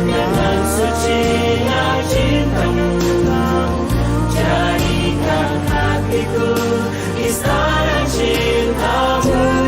dengan sucinya cintamu, jadikan hatiku istana cintamu.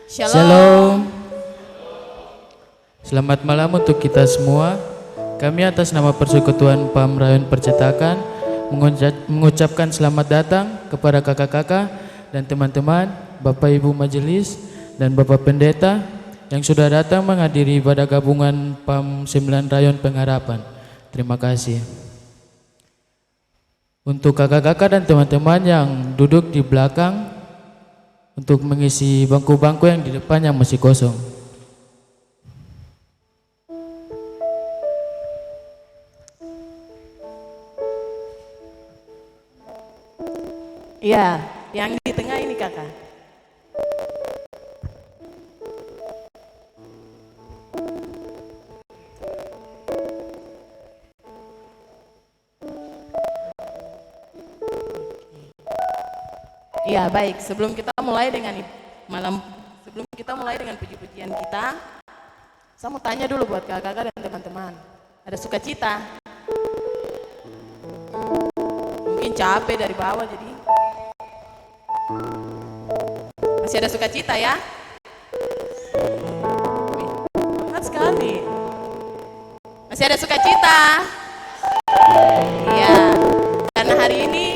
Shalom. Selamat malam untuk kita semua. Kami atas nama Persekutuan PAM Rayon Percetakan mengucapkan selamat datang kepada kakak-kakak dan teman-teman, Bapak Ibu Majelis dan Bapak Pendeta yang sudah datang menghadiri ibadah gabungan PAM 9 Rayon Pengharapan. Terima kasih. Untuk kakak-kakak dan teman-teman yang duduk di belakang, untuk mengisi bangku-bangku yang di depan yang masih kosong. Ya, yang di tengah ini kakak. Ya baik, sebelum kita mulai dengan puji-pujian kita, saya mau tanya dulu buat kakak-kakak dan teman-teman, ada sukacita? Mungkin capek dari bawah jadi masih ada sukacita ya? Semangat sekali. Masih ada sukacita? Iya. Karena hari ini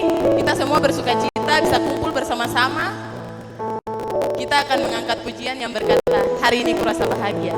kita semua bersukacita bisa kumpul bersama-sama. Kita akan mengangkat pujian yang berkata, hari ini kurasa bahagia.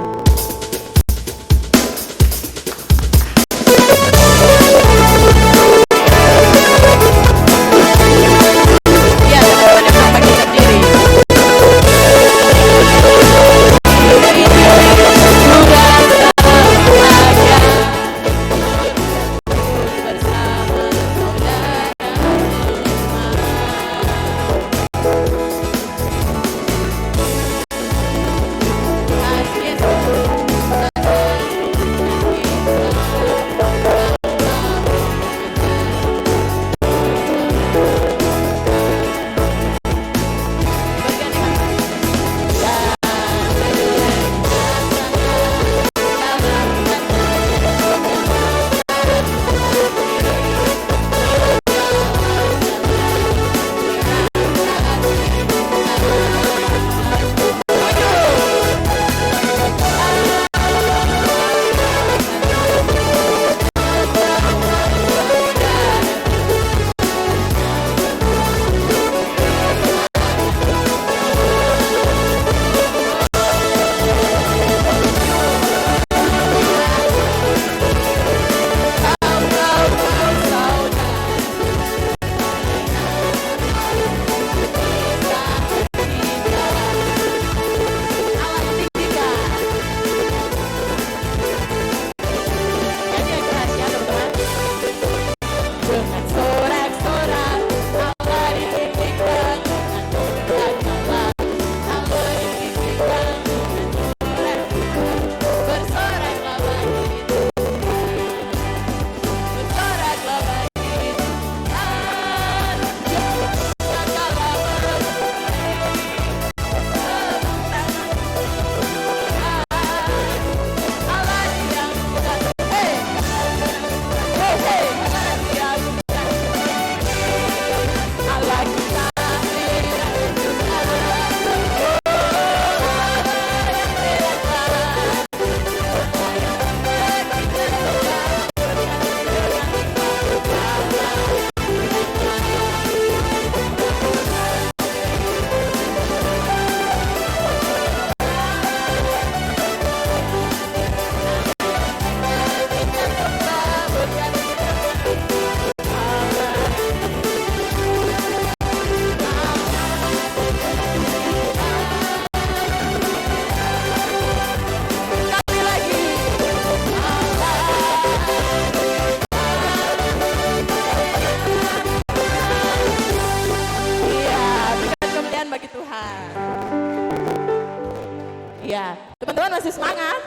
Teman-teman masih semangat?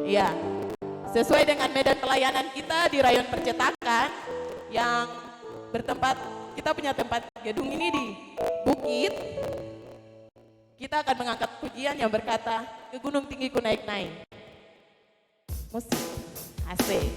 Iya. Sesuai dengan medan pelayanan kita di Rayon Percetakan yang bertempat, kita punya tempat gedung ini di bukit. Kita akan mengangkat pujian yang berkata, ke gunung tinggi ku naik-naik. Musik, asik.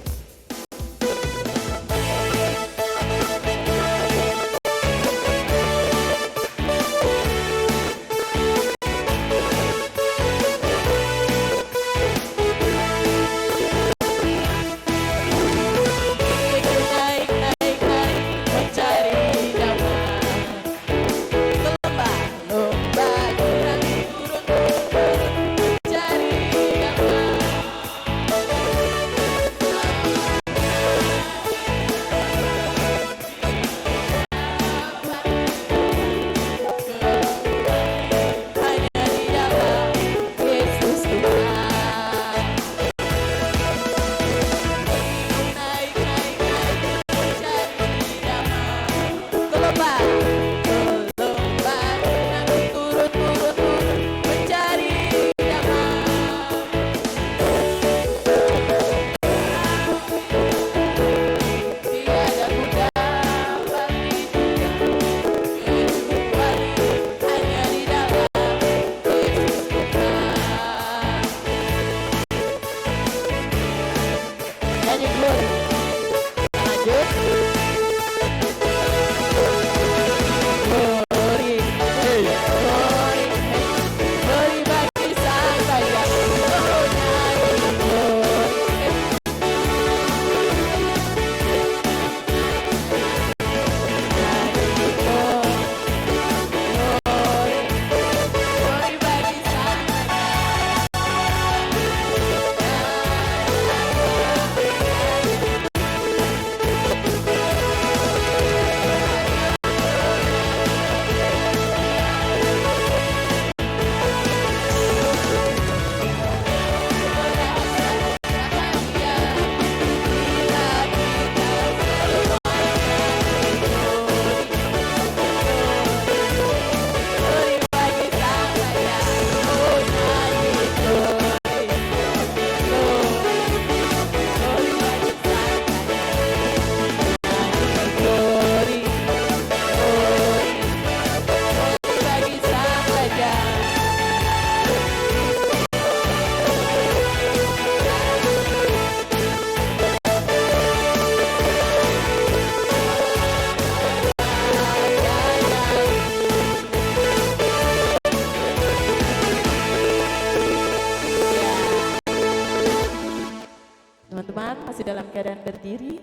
Teman-teman masih dalam keadaan berdiri.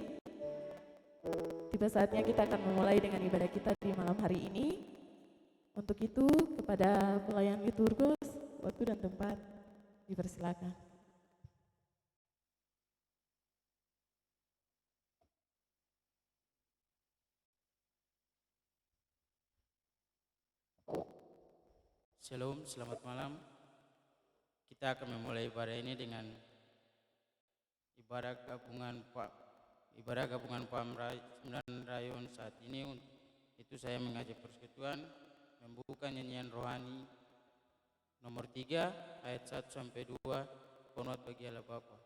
Tiba saatnya kita akan memulai dengan ibadah kita di malam hari ini. Untuk itu kepada pelayan liturgus, waktu dan tempat dipersilakan. Shalom, selamat malam. Kita akan memulai ibadah ini dengan ibadah gabungan PAM 9 Rayon saat ini. Itu saya mengajak persekutuan membuka nyanyian rohani nomor 3 ayat 1 sampai 2, Hormat bagi Allah Bapa.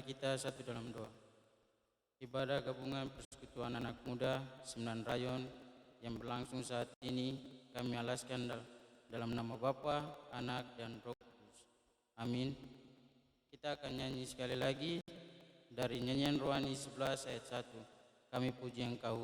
Mari kita satu dalam doa. Ibadah gabungan persekutuan anak muda 9 rayon yang berlangsung saat ini kami alaskan dalam nama Bapa, Anak, dan Roh Kudus. Amin. Kita akan nyanyi sekali lagi dari nyanyian rohani 11 ayat 1. Kami puji Engkau.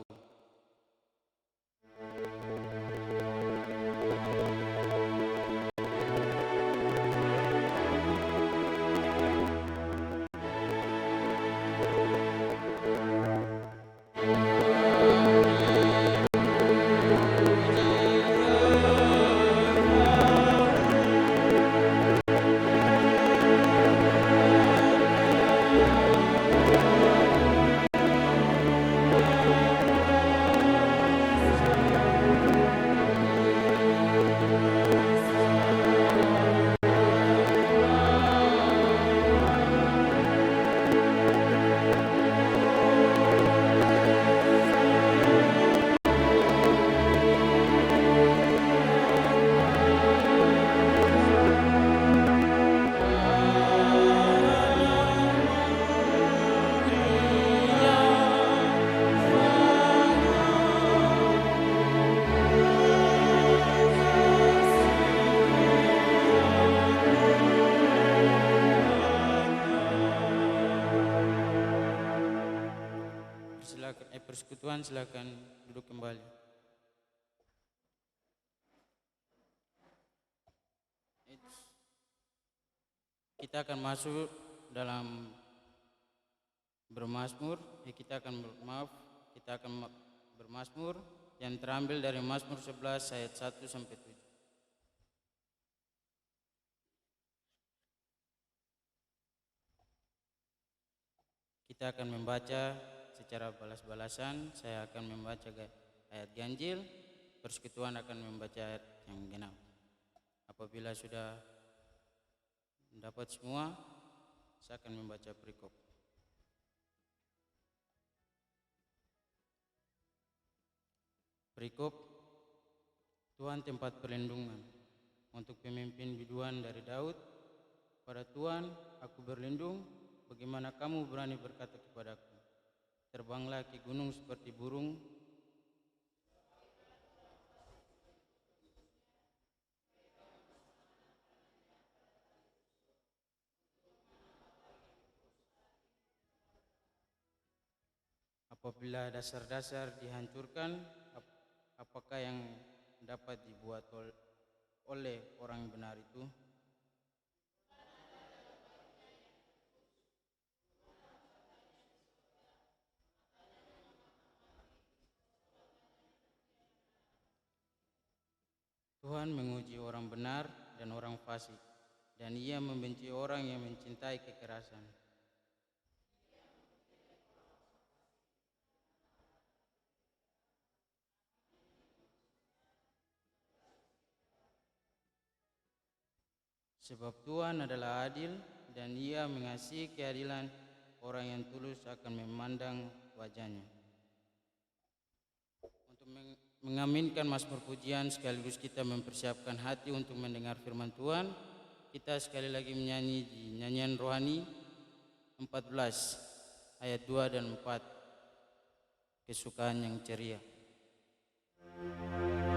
Persekutuan silakan duduk kembali. Kita akan masuk dalam bermazmur. Kita akan bermazmur yang terambil dari Mazmur 11 ayat 1 sampai 7. Kita akan membaca secara balas-balasan. Saya akan membaca ayat ganjil, persekutuan akan membaca ayat yang genap. Apabila sudah dapat semua, saya akan membaca perikop. Perikop, Tuhan tempat perlindungan untuk pemimpin biduan dari Daud. Pada Tuhan aku berlindung, bagaimana kamu berani berkata kepadaku, terbanglah ke gunung seperti burung. Apabila dasar-dasar dihancurkan, apakah yang dapat dibuat oleh orang benar itu? Tuhan menguji orang benar dan orang fasik, dan Ia membenci orang yang mencintai kekerasan. Sebab Tuhan adalah adil, dan Ia mengasihi keadilan. Orang yang tulus akan memandang wajahnya. Untuk mengaminkan mazmur pujian sekaligus kita mempersiapkan hati untuk mendengar firman Tuhan, kita sekali lagi menyanyi di nyanyian rohani 14 ayat 2 dan 4, kesukaan yang ceria. Tuhan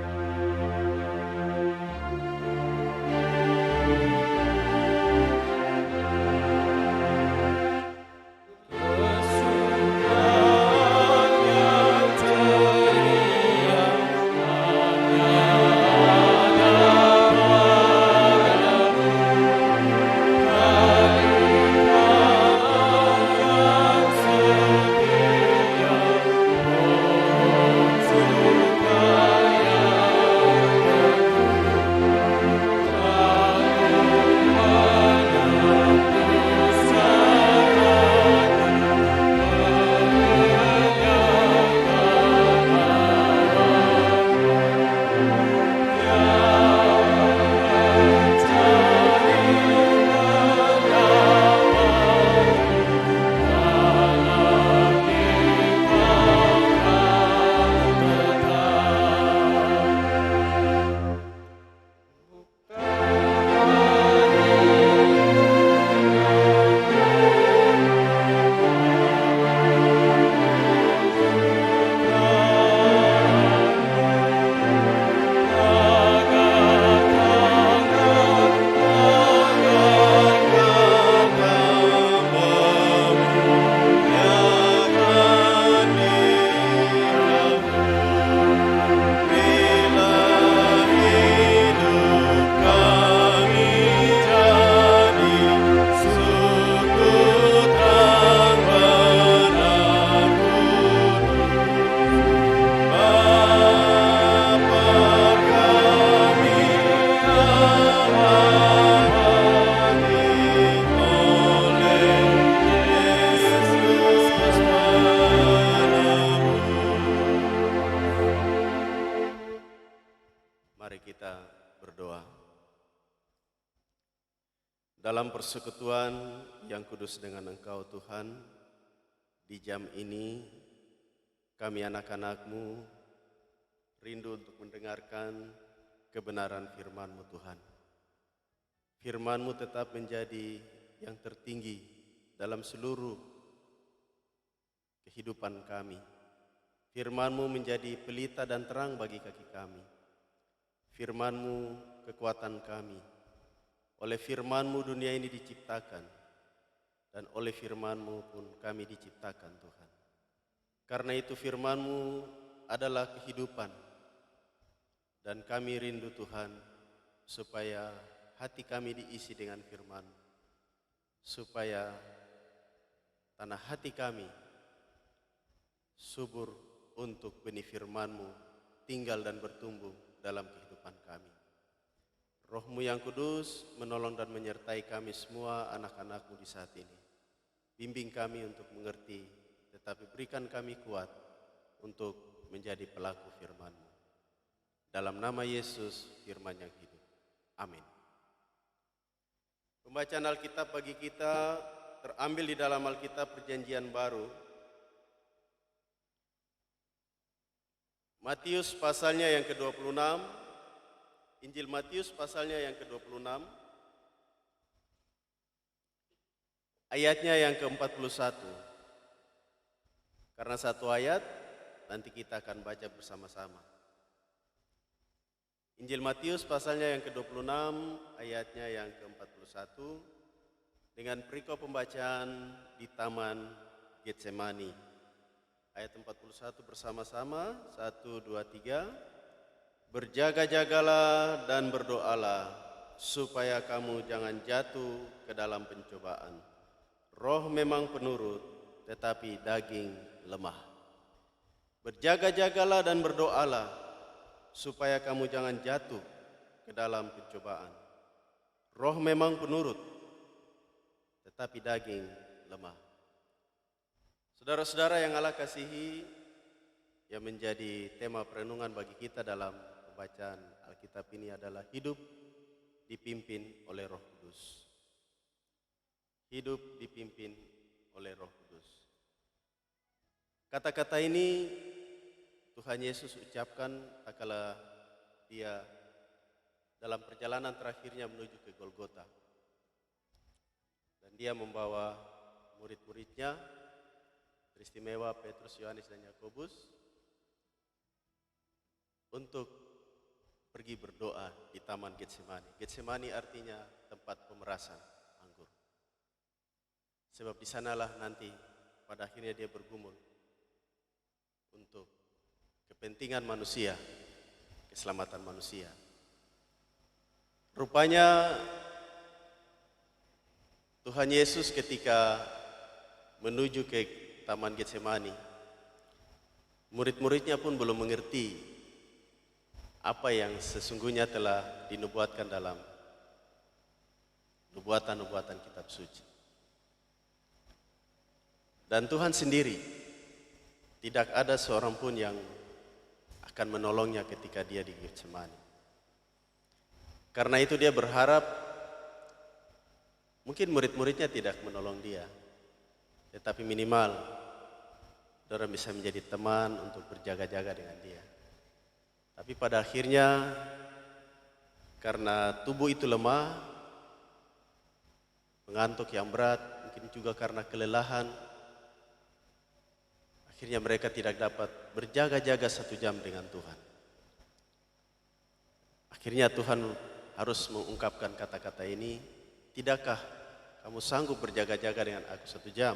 Dalam persekutuan yang kudus dengan Engkau Tuhan, di jam ini kami anak-anak-Mu rindu untuk mendengarkan kebenaran firman-Mu Tuhan. Firman-Mu tetap menjadi yang tertinggi dalam seluruh kehidupan kami. Firman-Mu menjadi pelita dan terang bagi kaki kami. Firman-Mu kekuatan kami. Oleh firman-Mu dunia ini diciptakan, dan oleh firman-Mu pun kami diciptakan Tuhan. Karena itu firman-Mu adalah kehidupan, dan kami rindu Tuhan supaya hati kami diisi dengan firman, supaya tanah hati kami subur untuk benih firman-Mu tinggal dan bertumbuh dalam kehidupan kami. Roh-Mu yang kudus menolong dan menyertai kami semua anak-anak-Mu di saat ini. Bimbing kami untuk mengerti, tetapi berikan kami kuat untuk menjadi pelaku firman-Mu. Dalam nama Yesus, firman yang hidup. Amin. Pembacaan Alkitab bagi kita terambil di dalam Alkitab Perjanjian Baru. Matius pasalnya yang ke-26, Injil Matius pasalnya yang ke-26, ayatnya yang ke-41. Karena satu ayat, nanti kita akan baca bersama-sama. Injil Matius pasalnya yang ke-26, ayatnya yang ke-41, dengan perikop pembacaan di Taman Getsemani. Ayat 41 bersama-sama, 1, 2, 3. Berjaga-jagalah dan berdoalah, supaya kamu jangan jatuh ke dalam pencobaan. Roh memang penurut, tetapi daging lemah. Berjaga-jagalah dan berdoalah, supaya kamu jangan jatuh ke dalam pencobaan. Roh memang penurut, tetapi daging lemah. Saudara-saudara yang Allah kasihi, yang menjadi tema perenungan bagi kita dalam pembacaan Alkitab ini adalah hidup dipimpin oleh Roh Kudus. Hidup dipimpin oleh Roh Kudus. Kata-kata ini Tuhan Yesus ucapkan tatkala dia dalam perjalanan terakhirnya menuju ke Golgota. Dan dia membawa murid-muridnya, teristimewa Petrus, Yohanes, dan Yakobus, untuk pergi berdoa di Taman Getsemani. Getsemani artinya tempat pemerasan anggur. Sebab di sanalah nanti pada akhirnya dia bergumul untuk kepentingan manusia, keselamatan manusia. Rupanya Tuhan Yesus ketika menuju ke Taman Getsemani, murid-muridnya pun belum mengerti apa yang sesungguhnya telah dinubuatkan dalam nubuatan-nubuatan kitab suci. Dan Tuhan sendiri, tidak ada seorang pun yang akan menolongnya ketika dia di Getsemani. Karena itu dia berharap, mungkin murid-muridnya tidak menolong dia, tetapi minimal saudara bisa menjadi teman untuk berjaga-jaga dengan dia. Tapi pada akhirnya karena tubuh itu lemah, mengantuk yang berat, mungkin juga karena kelelahan, akhirnya mereka tidak dapat berjaga-jaga 1 jam dengan Tuhan. Akhirnya Tuhan harus mengungkapkan kata-kata ini, tidakkah kamu sanggup berjaga-jaga dengan aku 1 jam?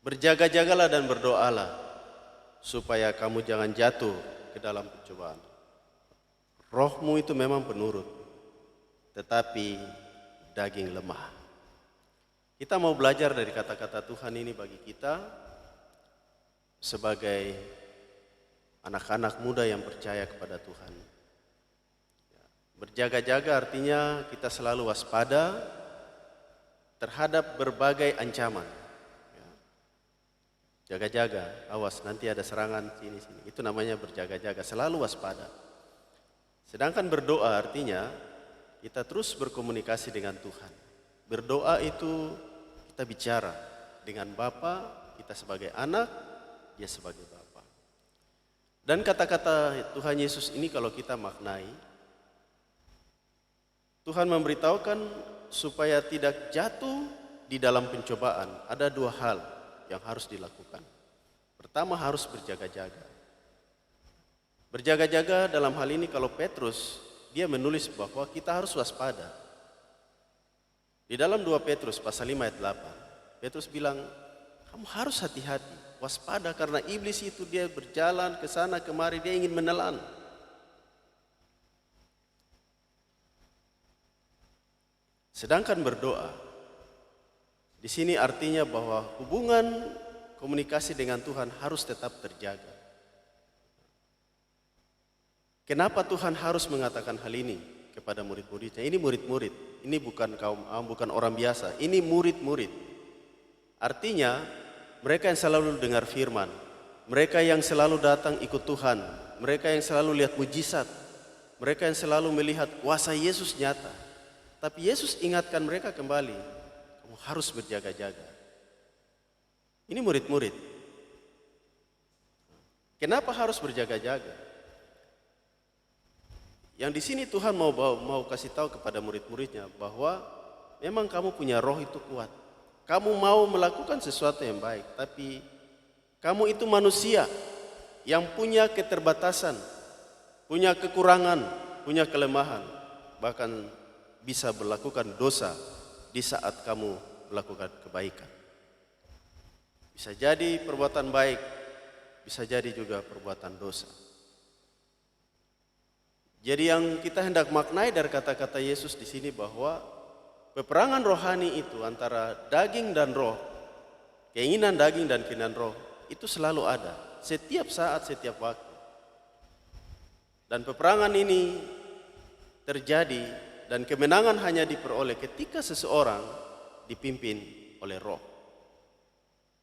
Berjaga-jagalah dan berdoalah, supaya kamu jangan jatuh ke dalam pencobaan. Rohmu itu memang penurut, tetapi daging lemah. Kita mau belajar dari kata-kata Tuhan ini bagi kita sebagai anak-anak muda yang percaya kepada Tuhan. Berjaga-jaga artinya kita selalu waspada terhadap berbagai ancaman. Jaga-jaga, awas nanti ada serangan sini-sini. Itu namanya berjaga-jaga, selalu waspada. Sedangkan berdoa artinya kita terus berkomunikasi dengan Tuhan. Berdoa itu kita bicara dengan Bapa, kita sebagai anak, dia sebagai Bapa. Dan kata-kata Tuhan Yesus ini kalau kita maknai, Tuhan memberitahukan supaya tidak jatuh di dalam pencobaan. Ada dua hal yang harus dilakukan. Pertama, harus berjaga-jaga. Berjaga-jaga dalam hal ini kalau Petrus, dia menulis bahwa kita harus waspada. Di dalam 2 Petrus pasal 5 ayat 8, Petrus bilang, kamu harus hati-hati, waspada karena iblis itu dia berjalan ke sana kemari, dia ingin menelan. Sedangkan berdoa, di sini artinya bahwa hubungan komunikasi dengan Tuhan harus tetap terjaga. Kenapa Tuhan harus mengatakan hal ini kepada murid-muridnya? Ini murid-murid, ini bukan kaum bukan orang biasa, ini murid-murid. Artinya mereka yang selalu dengar firman, mereka yang selalu datang ikut Tuhan, mereka yang selalu lihat mujizat, mereka yang selalu melihat kuasa Yesus nyata. Tapi Yesus ingatkan mereka kembali, kamu harus berjaga-jaga. Ini murid-murid. Kenapa harus berjaga-jaga? Yang di sini Tuhan mau kasih tahu kepada murid-muridnya bahwa memang kamu punya roh itu kuat. Kamu mau melakukan sesuatu yang baik, tapi kamu itu manusia yang punya keterbatasan, punya kekurangan, punya kelemahan, bahkan bisa melakukan dosa di saat kamu melakukan kebaikan. Bisa jadi perbuatan baik, bisa jadi juga perbuatan dosa. Jadi yang kita hendak maknai dari kata-kata Yesus di sini bahwa peperangan rohani itu antara daging dan roh, keinginan daging dan keinginan roh itu selalu ada, setiap saat, setiap waktu. Dan peperangan ini terjadi dan kemenangan hanya diperoleh ketika seseorang dipimpin oleh roh.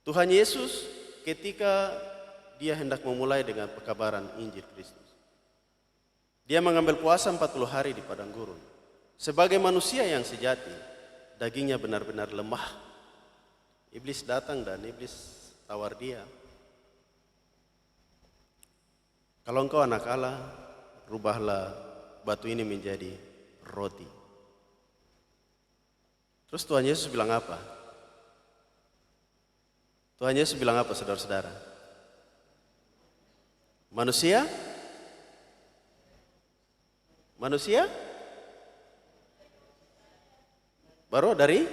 Tuhan Yesus ketika dia hendak memulai dengan pekabaran Injil Kristus, dia mengambil puasa 40 hari di padang gurun. Sebagai manusia yang sejati, dagingnya benar-benar lemah. Iblis datang dan iblis tawar dia. Kalau engkau anak Allah, rubahlah batu ini menjadi roti. Terus Tuhan Yesus bilang apa? Tuhan Yesus bilang apa, saudara-saudara? Manusia baru dari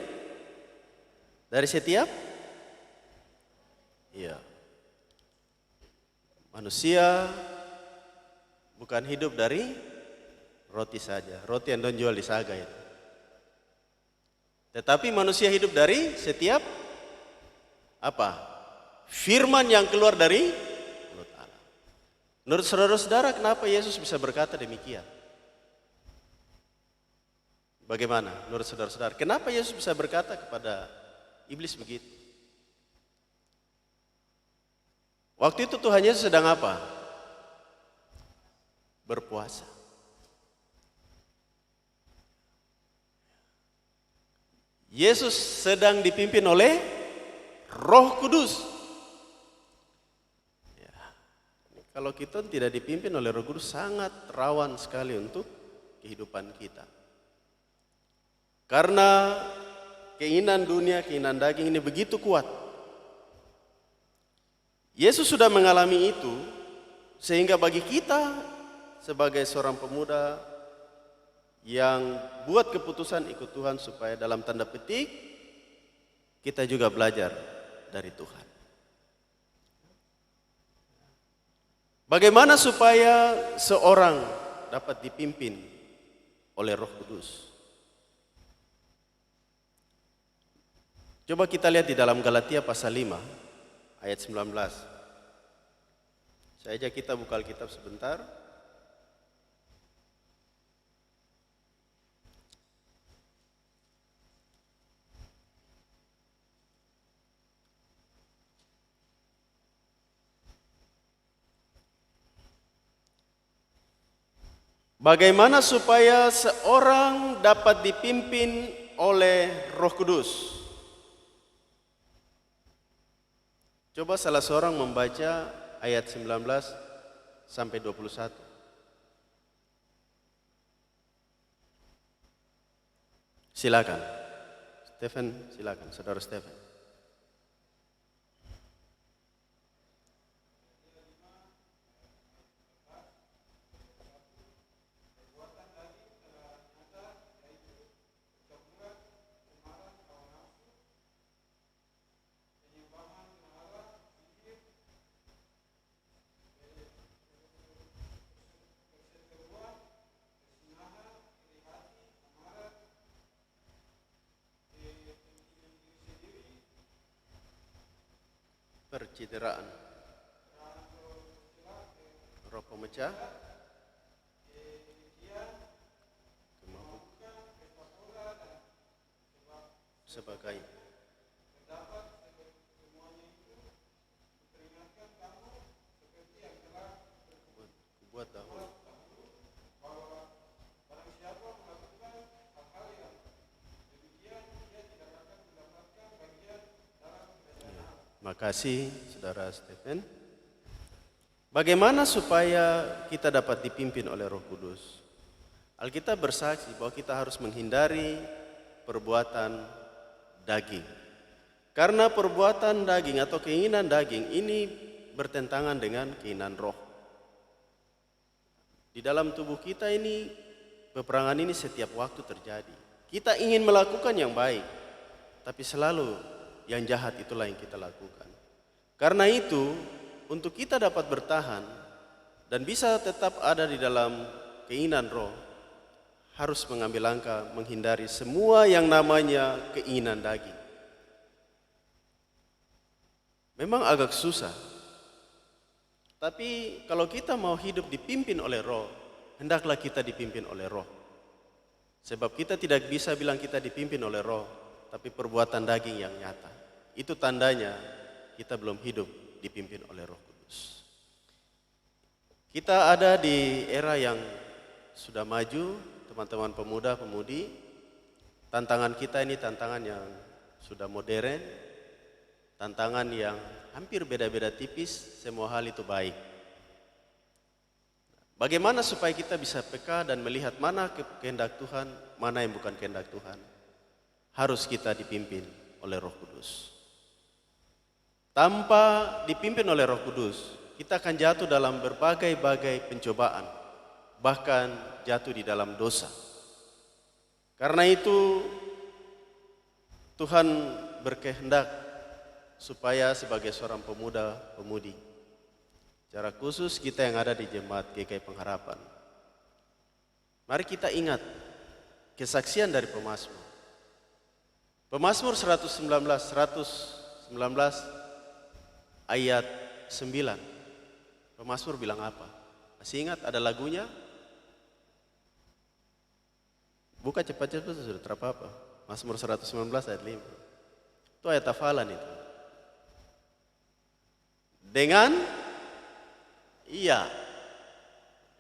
setiap iya. Manusia bukan hidup dari roti saja, roti yang dijual di Saga itu. Tetapi manusia hidup dari setiap apa? Firman yang keluar dari mulut Allah. Menurut saudara-saudara, kenapa Yesus bisa berkata demikian? Bagaimana menurut saudara-saudara? Kenapa Yesus bisa berkata kepada iblis begitu? Waktu itu Tuhan Yesus sedang apa? Berpuasa. Yesus sedang dipimpin oleh Roh Kudus. Ya. Kalau kita tidak dipimpin oleh Roh Kudus, sangat rawan sekali untuk kehidupan kita. Karena keinginan dunia, keinginan daging ini begitu kuat. Yesus sudah mengalami itu, sehingga bagi kita sebagai seorang pemuda yang buat keputusan ikut Tuhan supaya dalam tanda petik kita juga belajar dari Tuhan. Bagaimana supaya seorang dapat dipimpin oleh Roh Kudus? Coba kita lihat di dalam Galatia pasal 5 ayat 19. Saya ajak kita buka Alkitab sebentar. Bagaimana supaya seorang dapat dipimpin oleh Roh Kudus? Coba salah seorang membaca ayat 19 sampai 21. Silakan. Stephen, silakan, Saudara Stephen. Percideraan, roh pemecah, kemabukan, sebagainya. Kubuat dahulu. Makasih Saudara Stephen. Bagaimana supaya kita dapat dipimpin oleh Roh Kudus? Alkitab bersaksi bahwa kita harus menghindari perbuatan daging. Karena perbuatan daging atau keinginan daging ini bertentangan dengan keinginan roh. Di dalam tubuh kita ini, peperangan ini setiap waktu terjadi. Kita ingin melakukan yang baik, tapi selalu yang jahat itulah yang kita lakukan. Karena itu, untuk kita dapat bertahan dan bisa tetap ada di dalam keinginan roh, harus mengambil langkah menghindari semua yang namanya keinginan daging. Memang agak susah, tapi kalau kita mau hidup dipimpin oleh roh, hendaklah kita dipimpin oleh roh. Sebab kita tidak bisa bilang kita dipimpin oleh roh, tapi perbuatan daging yang nyata. Itu tandanya kita belum hidup dipimpin oleh Roh Kudus. Kita ada di era yang sudah maju, teman-teman pemuda, pemudi. Tantangan kita ini tantangan yang sudah modern, tantangan yang hampir beda-beda tipis, semua hal itu baik. Bagaimana supaya kita bisa peka dan melihat mana kehendak Tuhan, mana yang bukan kehendak Tuhan? Harus kita dipimpin oleh Roh Kudus. Tanpa dipimpin oleh Roh Kudus, kita akan jatuh dalam berbagai-bagai pencobaan, bahkan jatuh di dalam dosa. Karena itu, Tuhan berkehendak supaya sebagai seorang pemuda, pemudi, secara khusus kita yang ada di Jemaat GKI Pengharapan, mari kita ingat kesaksian dari pemazmur. Pemazmur 119 ayat 9. Pemazmur bilang apa? Masih ingat ada lagunya? Buka cepat-cepat sudah terapa-apa. Mazmur 119 ayat 5. Itu ayat hafalan itu. Dengan iya.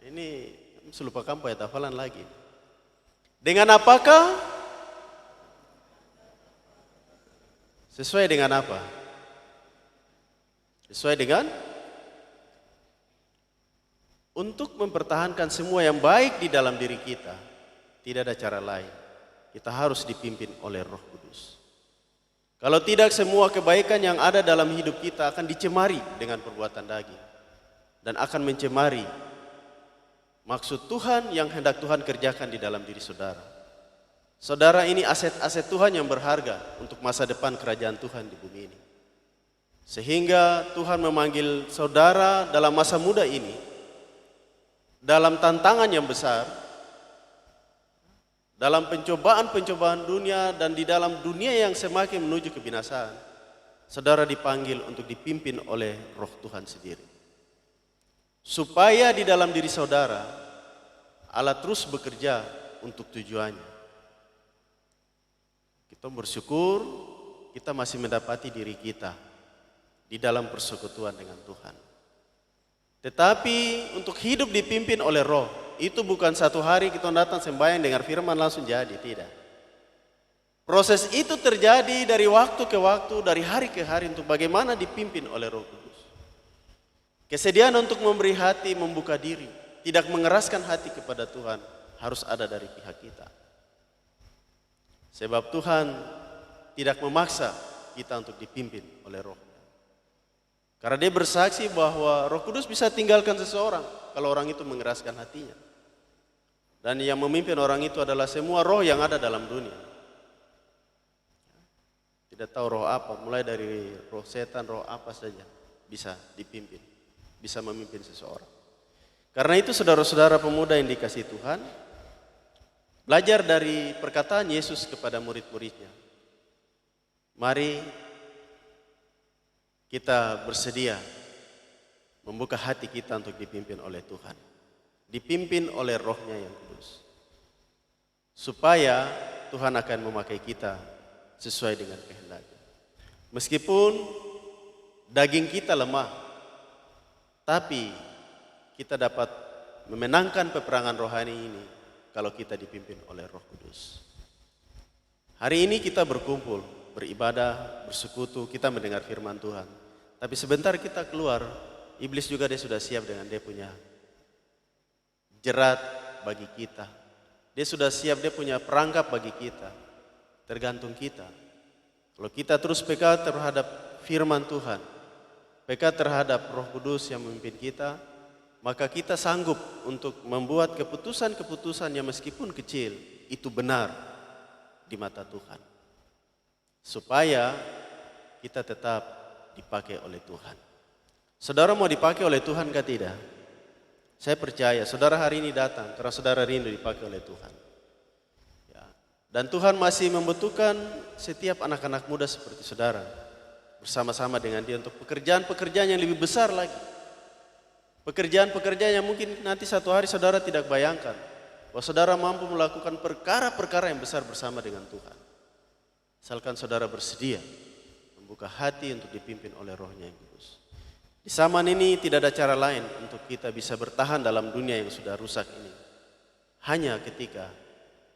Ini lupa kamu ayat hafalan lagi. Dengan apakah? Sesuai dengan apa? Sesuai dengan untuk mempertahankan semua yang baik di dalam diri kita, tidak ada cara lain. Kita harus dipimpin oleh Roh Kudus. Kalau tidak, semua kebaikan yang ada dalam hidup kita akan dicemari dengan perbuatan daging dan akan mencemari maksud Tuhan yang hendak Tuhan kerjakan di dalam diri saudara. Saudara ini aset-aset Tuhan yang berharga untuk masa depan kerajaan Tuhan di bumi ini. Sehingga Tuhan memanggil saudara dalam masa muda ini, dalam tantangan yang besar, dalam pencobaan-pencobaan dunia dan di dalam dunia yang semakin menuju kebinasaan, saudara dipanggil untuk dipimpin oleh Roh Tuhan sendiri. Supaya di dalam diri saudara, Allah terus bekerja untuk tujuannya. Kita bersyukur kita masih mendapati diri kita di dalam persekutuan dengan Tuhan. Tetapi untuk hidup dipimpin oleh Roh, Itu bukan satu hari kita datang sembahyang dengar firman langsung jadi, tidak. Proses itu terjadi dari waktu ke waktu, dari hari ke hari untuk bagaimana dipimpin oleh Roh Kudus. Kesediaan untuk memberi hati, membuka diri, tidak mengeraskan hati kepada Tuhan harus ada dari pihak kita. Sebab Tuhan tidak memaksa kita untuk dipimpin oleh Roh. Karena dia bersaksi bahwa Roh Kudus bisa tinggalkan seseorang kalau orang itu mengeraskan hatinya. Dan yang memimpin orang itu adalah semua roh yang ada dalam dunia. Tidak tahu roh apa, mulai dari roh setan, roh apa saja bisa dipimpin, bisa memimpin seseorang. Karena itu saudara-saudara pemuda yang dikasihi Tuhan, belajar dari perkataan Yesus kepada murid-muridnya. Mari kita bersedia membuka hati kita untuk dipimpin oleh Tuhan, dipimpin oleh Roh-Nya yang kudus, supaya Tuhan akan memakai kita sesuai dengan kehendaknya. Meskipun daging kita lemah, tapi kita dapat memenangkan peperangan rohani ini kalau kita dipimpin oleh Roh Kudus. Hari ini kita berkumpul, beribadah, bersekutu, kita mendengar firman Tuhan. Tapi sebentar kita keluar, iblis juga dia sudah siap dengan dia punya jerat bagi kita. Dia sudah siap, dia punya perangkap bagi kita. Tergantung kita. Kalau kita terus peka terhadap firman Tuhan, peka terhadap Roh Kudus yang memimpin kita, maka kita sanggup untuk membuat keputusan-keputusan yang meskipun kecil, itu benar di mata Tuhan. Supaya kita tetap dipakai oleh Tuhan. Saudara mau dipakai oleh Tuhan kah tidak? Saya percaya saudara hari ini datang karena saudara rindu dipakai oleh Tuhan. Ya. Dan Tuhan masih membutuhkan setiap anak-anak muda seperti saudara bersama-sama dengan dia untuk pekerjaan-pekerjaan yang lebih besar lagi. Pekerjaan-pekerjaan yang mungkin nanti satu hari saudara tidak bayangkan bahwa saudara mampu melakukan perkara-perkara yang besar bersama dengan Tuhan. Asalkan saudara bersedia membuka hati untuk dipimpin oleh Roh-Nya yang kudus. Di zaman ini tidak ada cara lain untuk kita bisa bertahan dalam dunia yang sudah rusak ini. Hanya ketika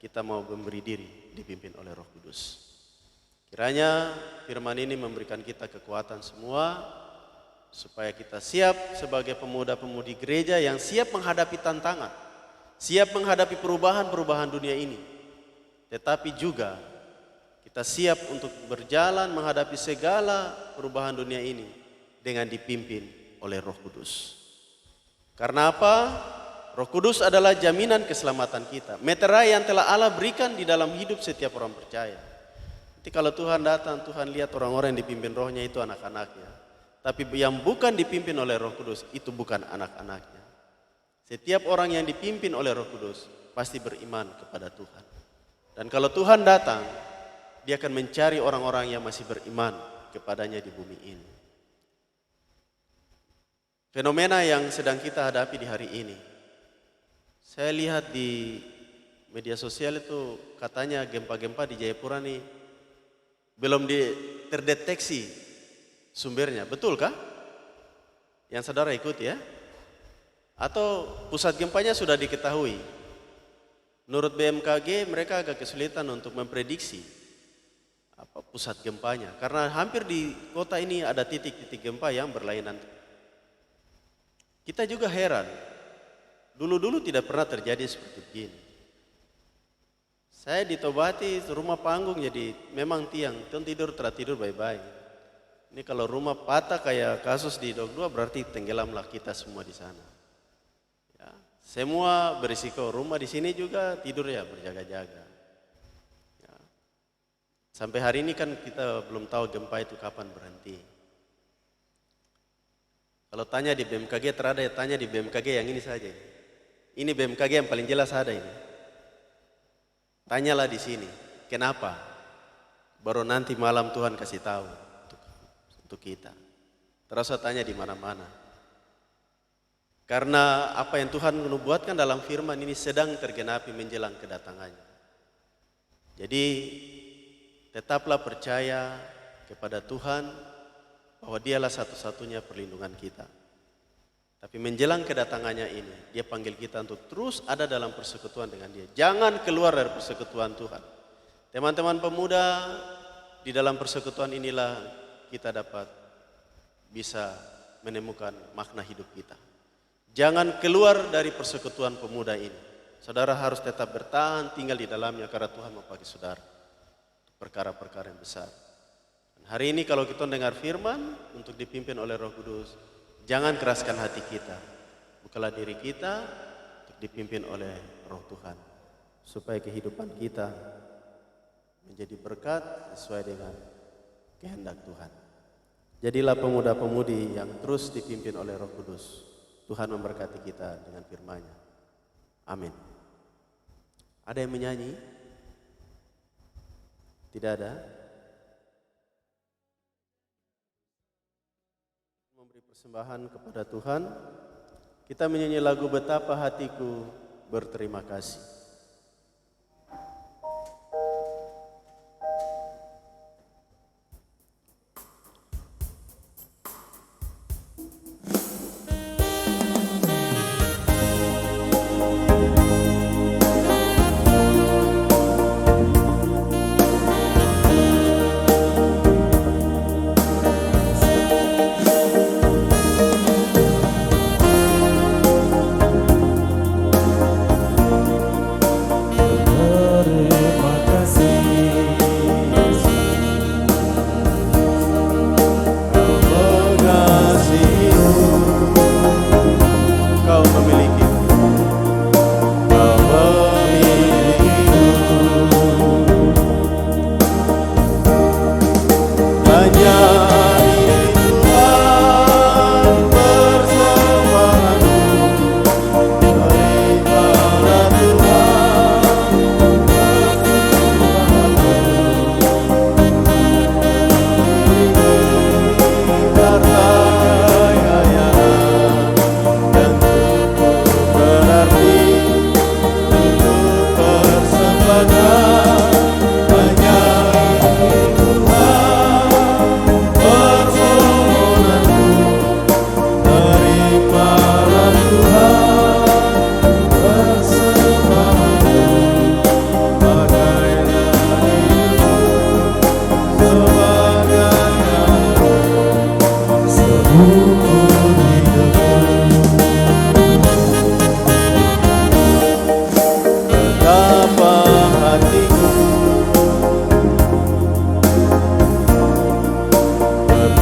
kita mau memberi diri dipimpin oleh Roh Kudus. Kiranya firman ini memberikan kita kekuatan semua supaya kita siap sebagai pemuda-pemudi gereja yang siap menghadapi tantangan, siap menghadapi perubahan-perubahan dunia ini. Tetapi juga kita siap untuk berjalan menghadapi segala perubahan dunia ini dengan dipimpin oleh Roh Kudus. Karena apa? Roh Kudus adalah jaminan keselamatan kita. Meterai yang telah Allah berikan di dalam hidup setiap orang percaya. Nanti kalau Tuhan datang, Tuhan lihat orang-orang yang dipimpin Roh-Nya itu anak-anaknya. Tapi yang bukan dipimpin oleh Roh Kudus itu bukan anak-anaknya. Setiap orang yang dipimpin oleh Roh Kudus pasti beriman kepada Tuhan. Dan kalau Tuhan datang, dia akan mencari orang-orang yang masih beriman kepadanya di bumi ini. Fenomena yang sedang kita hadapi di hari ini. Saya lihat di media sosial itu katanya gempa-gempa di Jayapura nih belum terdeteksi sumbernya. Betulkah? Yang saudara ikuti ya? Atau pusat gempanya sudah diketahui? Menurut BMKG mereka agak kesulitan untuk memprediksi apa pusat gempanya. Karena hampir di kota ini ada titik-titik gempa yang berlainan. Kita juga heran, dulu-dulu tidak pernah terjadi seperti begini. Saya di Tobati rumah panggung jadi memang tiang tidur tertidur baik-baik. Ini kalau rumah patah kayak kasus di Dok 2 berarti tenggelamlah kita semua di sana. Ya, semua berisiko, rumah di sini juga tidur ya berjaga-jaga. Ya. Sampai hari ini kan kita belum tahu gempa itu kapan berhenti. Kalau tanya di BMKG terada ya tanya di BMKG yang ini saja. Ini BMKG yang paling jelas ada ini. Tanyalah di sini, kenapa? Baru nanti malam Tuhan kasih tahu untuk kita. Terus tanya di mana-mana. Karena apa yang Tuhan menubuatkan dalam firman ini sedang tergenapi menjelang kedatangannya. Jadi tetaplah percaya kepada Tuhan bahwa dialah satu-satunya perlindungan kita. Tapi menjelang kedatangannya ini, dia panggil kita untuk terus ada dalam persekutuan dengan dia. Jangan keluar dari persekutuan Tuhan. Teman-teman pemuda, di dalam persekutuan inilah kita dapat bisa menemukan makna hidup kita. Jangan keluar dari persekutuan pemuda ini. Saudara harus tetap bertahan tinggal di dalamnya karena Tuhan mau pakai saudara. Perkara-perkara yang besar. Dan hari ini kalau kita dengar firman untuk dipimpin oleh Roh Kudus, jangan keraskan hati kita. Bukalah diri kita untuk dipimpin oleh Roh Tuhan. Supaya kehidupan kita menjadi berkat sesuai dengan kehendak Tuhan. Jadilah pemuda-pemudi yang terus dipimpin oleh Roh Kudus. Tuhan memberkati kita dengan firman-Nya. Amin. Ada yang menyanyi? Tidak ada? Memberi persembahan kepada Tuhan. Kita menyanyi lagu Betapa Hatiku Berterima Kasih.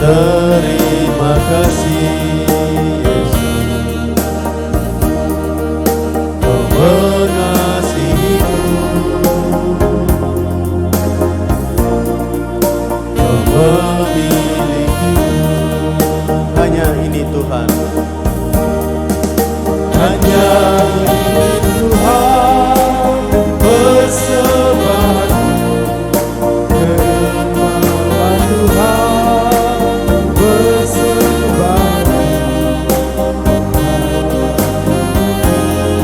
Terima kasih Yesus, Kau mengasihiku, Kau memilikiku. Hanya ini Tuhan, hanya ini Tuhan persembahanku. Terimalah Tuhan persembahanku.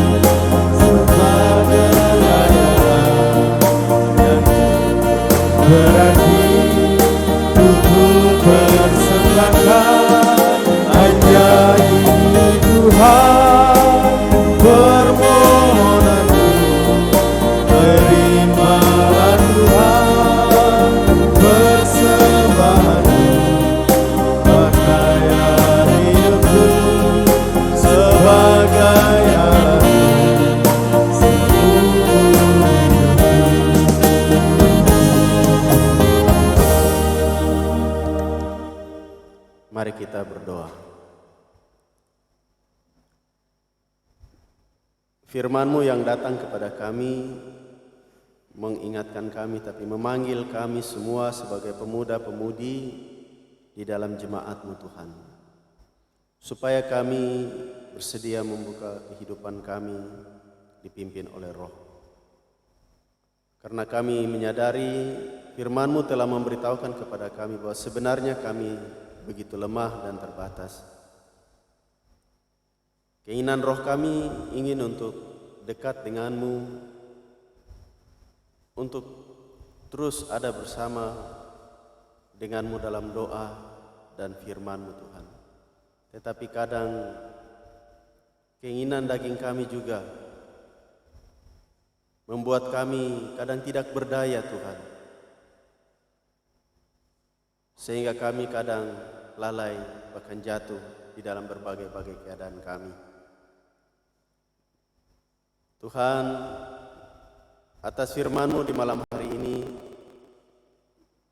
Sebagai layanan yang berarti untuk persembahkan. Hanya ini Tuhan permohonanku. Terimalah Tuhan persembahanku. Pakaian hidupku sebagai alat seumur hidupku. Mari kita berdoa. Firman-Mu yang datang kepada kami mengingatkan kami, tapi memanggil kami semua sebagai pemuda-pemudi di dalam jemaat-Mu Tuhan, supaya kami bersedia membuka kehidupan kami dipimpin oleh Roh. Karena kami menyadari firman-Mu telah memberitahukan kepada kami bahwa sebenarnya kami begitu lemah dan terbatas. Keinginan roh kami ingin untuk dekat dengan-Mu, untuk terus ada bersama dengan-Mu dalam doa dan firman-Mu Tuhan. Tetapi kadang keinginan daging kami juga membuat kami kadang tidak berdaya Tuhan, sehingga kami kadang lalai bahkan jatuh di dalam berbagai-bagai keadaan kami. Tuhan, atas firman-Mu di malam hari ini,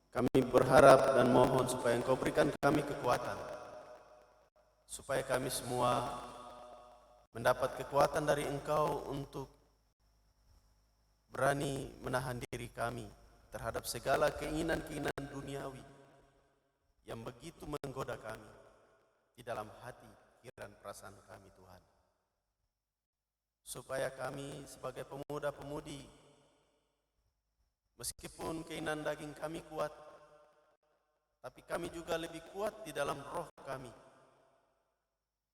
kami berharap dan mohon supaya Engkau berikan kami kekuatan, supaya kami semua mendapat kekuatan dari Engkau untuk berani menahan diri kami terhadap segala keinginan-keinginan duniawi yang begitu menggoda kami di dalam hati, pikiran, perasaan kami Tuhan. Supaya kami sebagai pemuda-pemudi, meskipun keinginan daging kami kuat, tapi kami juga lebih kuat di dalam roh kami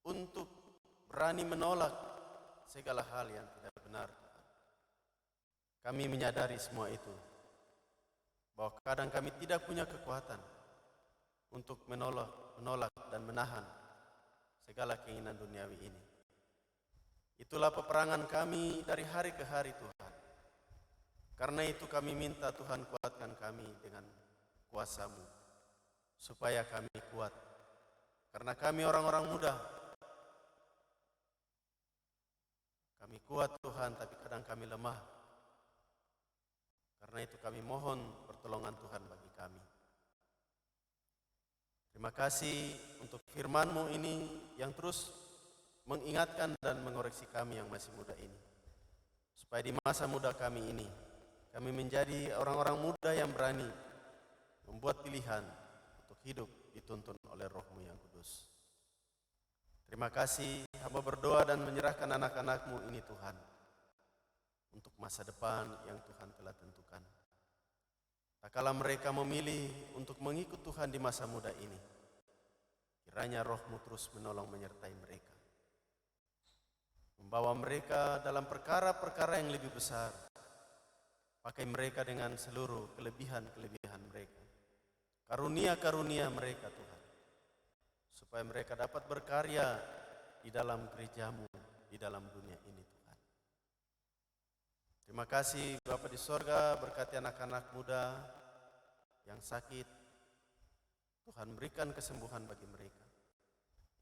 untuk berani menolak segala hal yang tidak benar. Kami menyadari semua itu, bahwa kadang kami tidak punya kekuatan untuk menolak dan menahan segala keinginan duniawi ini. Itulah peperangan kami dari hari ke hari Tuhan. Karena itu kami minta Tuhan kuatkan kami dengan kuasa-Mu, supaya kami kuat. Karena kami orang-orang muda, kami kuat Tuhan, tapi kadang kami lemah. Karena itu kami mohon pertolongan Tuhan bagi kami. Terima kasih untuk firman-Mu ini yang terus mengingatkan dan mengoreksi kami yang masih muda ini. Supaya di masa muda kami ini, kami menjadi orang-orang muda yang berani membuat pilihan untuk hidup dituntun oleh Roh-Mu yang kudus. Terima kasih, hamba berdoa dan menyerahkan anak-anak-Mu ini Tuhan, untuk masa depan yang Tuhan telah tentukan. Tak kala mereka memilih untuk mengikut Tuhan di masa muda ini, kiranya Roh-Mu terus menolong menyertai mereka, membawa mereka dalam perkara-perkara yang lebih besar. Pakai mereka dengan seluruh kelebihan-kelebihan mereka, karunia-karunia mereka Tuhan, supaya mereka dapat berkarya di dalam gereja-Mu, di dalam dunia ini Tuhan. Terima kasih Bapa di sorga, berkati anak-anak muda yang sakit. Tuhan berikan kesembuhan bagi mereka.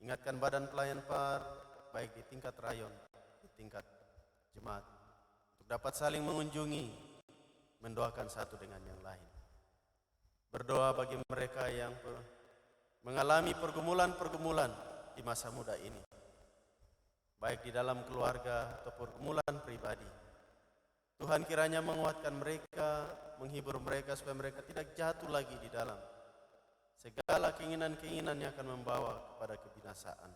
Ingatkan badan pelayan PAR, baik di tingkat rayon, di tingkat jemaat, untuk dapat saling mengunjungi, mendoakan satu dengan yang lain. Berdoa bagi mereka yang mengalami pergumulan-pergumulan di masa muda ini, baik di dalam keluarga atau pergumulan pribadi. Tuhan kiranya menguatkan mereka, menghibur mereka supaya mereka tidak jatuh lagi di dalam segala keinginan-keinginan yang akan membawa kepada kebinasaan.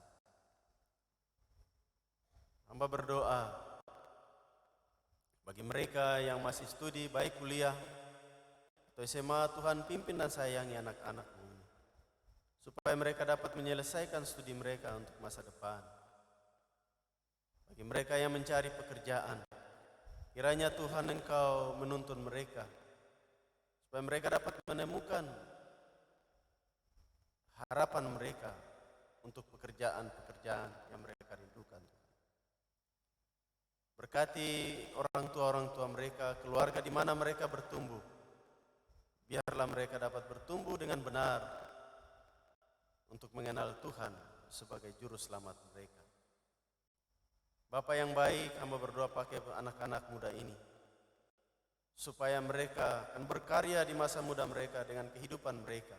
Hamba berdoa bagi mereka yang masih studi, baik kuliah atau SMA, Tuhan pimpin dan sayangi anak-anak-Mu ini, supaya mereka dapat menyelesaikan studi mereka untuk masa depan. Bagi mereka yang mencari pekerjaan, kiranya Tuhan Engkau menuntun mereka, supaya mereka dapat menemukan harapan mereka untuk pekerjaan-pekerjaan yang mereka rindukan. Berkati orang tua mereka, keluarga di mana mereka bertumbuh. Biarlah mereka dapat bertumbuh dengan benar untuk mengenal Tuhan sebagai juru selamat mereka. Bapa yang baik, hamba berdoa pakai anak-anak muda ini, supaya mereka akan berkarya di masa muda mereka dengan kehidupan mereka,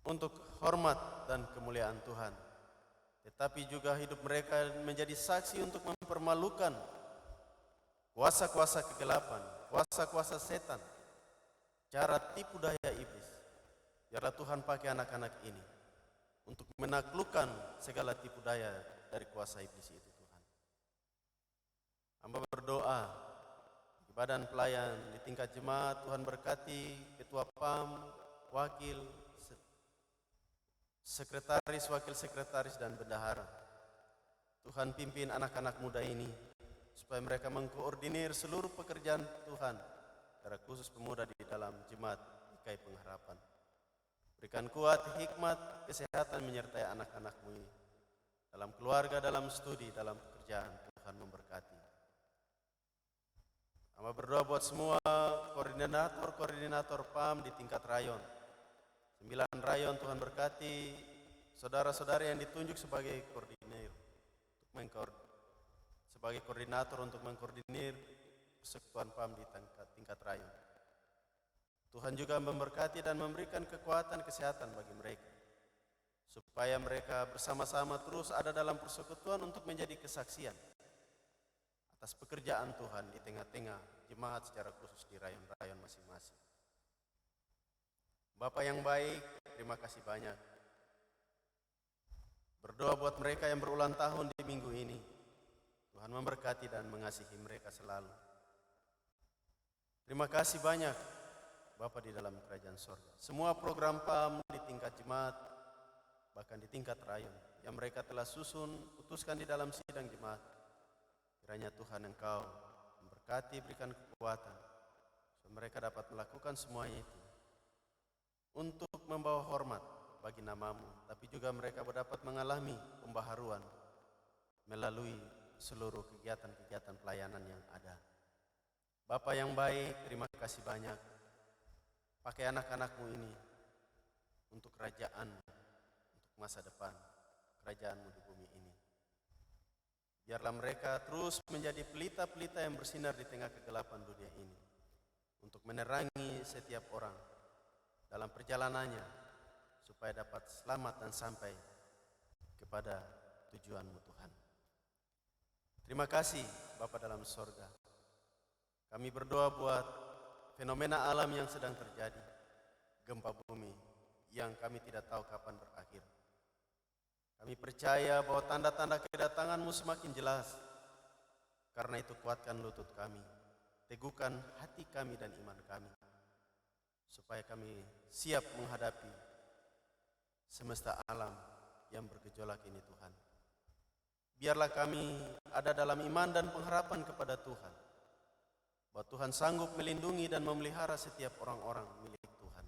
untuk hormat dan kemuliaan Tuhan. Tetapi juga hidup mereka menjadi saksi untuk mempermalukan kuasa-kuasa kegelapan, kuasa-kuasa setan, cara tipu daya iblis. Biarlah Tuhan pakai anak-anak ini untuk menaklukkan segala tipu daya dari kuasa iblis itu Tuhan. Hamba berdoa di badan pelayan, di tingkat jemaat, Tuhan berkati ketua PAM, wakil, sekretaris, wakil sekretaris, dan bendahara. Tuhan pimpin anak-anak muda ini supaya mereka mengkoordinir seluruh pekerjaan Tuhan, secara khusus pemuda di dalam jemaat IKAI Pengharapan. Berikan kuat, hikmat, kesehatan menyertai anak-anak-Mu ini dalam keluarga, dalam studi, dalam pekerjaan. Tuhan memberkati. Hamba berdoa buat semua koordinator PAM di tingkat rayon. 9 rayon Tuhan berkati, saudara-saudari yang ditunjuk sebagai koordinator untuk mengkoordinir persekutuan PAM di tingkat rayon. Tuhan juga memberkati dan memberikan kekuatan kesehatan bagi mereka, supaya mereka bersama-sama terus ada dalam persekutuan untuk menjadi kesaksian atas pekerjaan Tuhan di tengah-tengah jemaat secara khusus di rayon-rayon masing-masing. Bapak yang baik, terima kasih banyak. Berdoa buat mereka yang berulang tahun di minggu ini. Tuhan memberkati dan mengasihi mereka selalu. Terima kasih banyak Bapak di dalam kerajaan sorga. Semua program PAM di tingkat jemaat, bahkan di tingkat rayon, yang mereka telah susun, putuskan di dalam sidang jemaat. Kiranya Tuhan Engkau memberkati, berikan kekuatan, supaya mereka dapat melakukan semuanya itu untuk membawa hormat bagi namamu, tapi juga mereka dapat mengalami pembaharuan melalui seluruh kegiatan-kegiatan pelayanan yang ada. Bapa yang baik, terima kasih banyak. Pakai anak-anakmu ini untuk kerajaan, untuk masa depan kerajaanmu di bumi ini. Biarlah mereka terus menjadi pelita-pelita yang bersinar di tengah kegelapan dunia ini, untuk menerangi setiap orang dalam perjalanannya, supaya dapat selamat dan sampai kepada tujuanmu Tuhan. Terima kasih Bapa dalam sorga. Kami berdoa buat fenomena alam yang sedang terjadi, gempa bumi yang kami tidak tahu kapan berakhir. Kami percaya bahwa tanda-tanda kedatanganmu semakin jelas. Karena itu kuatkan lutut kami, teguhkan hati kami dan iman kami, supaya kami siap menghadapi semesta alam yang bergejolak ini Tuhan. Biarlah kami ada dalam iman dan pengharapan kepada Tuhan, bahwa Tuhan sanggup melindungi dan memelihara setiap orang-orang milik Tuhan.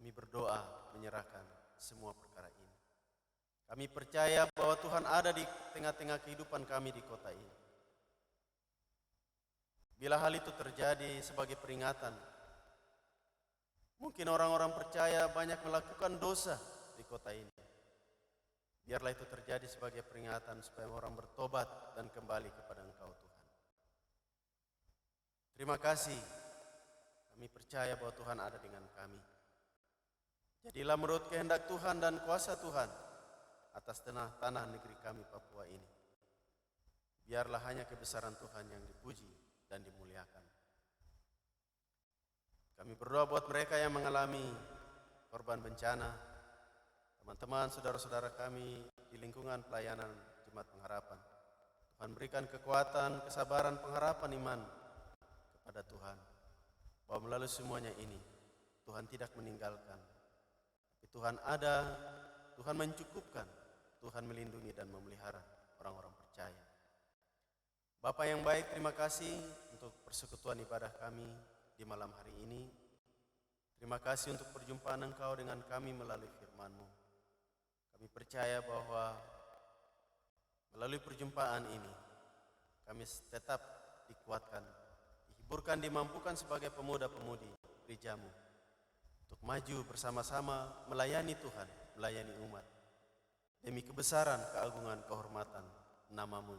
Kami berdoa menyerahkan semua perkara ini. Kami percaya bahwa Tuhan ada di tengah-tengah kehidupan kami di kota ini. Bila hal itu terjadi sebagai peringatan, mungkin orang-orang percaya banyak melakukan dosa di kota ini. Biarlah itu terjadi sebagai peringatan supaya orang bertobat dan kembali kepada Engkau Tuhan. Terima kasih. Kami percaya bahwa Tuhan ada dengan kami. Jadilah menurut kehendak Tuhan dan kuasa Tuhan atas tanah negeri kami Papua ini. Biarlah hanya kebesaran Tuhan yang dipuji dan dimuliakan. Kami berdoa buat mereka yang mengalami korban bencana, teman-teman, saudara-saudara kami di lingkungan pelayanan Jemaat Pengharapan. Tuhan berikan kekuatan, kesabaran, pengharapan iman kepada Tuhan, bahwa melalui semuanya ini Tuhan tidak meninggalkan, tapi Tuhan ada, Tuhan mencukupkan, Tuhan melindungi dan memelihara orang-orang percaya. Bapa yang baik, terima kasih untuk persekutuan ibadah kami di malam hari ini. Terima kasih untuk perjumpaan Engkau dengan kami melalui firman-Mu. Kami percaya bahwa melalui perjumpaan ini kami tetap dikuatkan, dihiburkan, dimampukan sebagai pemuda-pemudi gereja-Mu untuk maju bersama-sama melayani Tuhan, melayani umat demi kebesaran, keagungan, kehormatan nama-Mu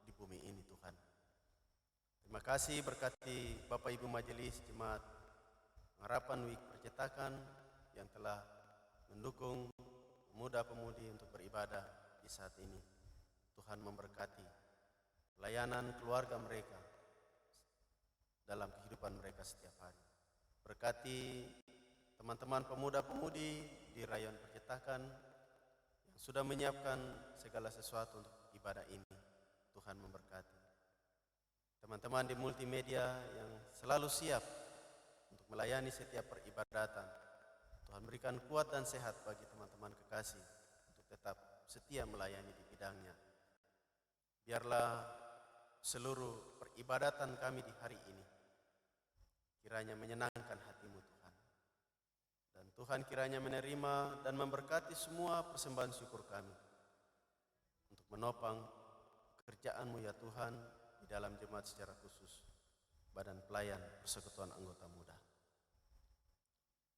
di bumi ini Tuhan. Terima kasih, berkati Bapak Ibu Majelis Jemaat Pengharapan Week Percetakan yang telah mendukung pemuda-pemudi untuk beribadah di saat ini. Tuhan memberkati pelayanan keluarga mereka dalam kehidupan mereka setiap hari. Berkati teman-teman pemuda-pemudi di rayon Percetakan yang sudah menyiapkan segala sesuatu untuk ibadah ini. Tuhan memberkati teman-teman di multimedia yang selalu siap untuk melayani setiap peribadatan. Tuhan berikan kuat dan sehat bagi teman-teman kekasih untuk tetap setia melayani di bidangnya. Biarlah seluruh peribadatan kami di hari ini kiranya menyenangkan hati-Mu Tuhan. Dan Tuhan kiranya menerima dan memberkati semua persembahan syukur kami. menopang pekerjaanmu ya Tuhan di dalam jemaat secara khusus Badan Pelayan Persekutuan Anggota Muda.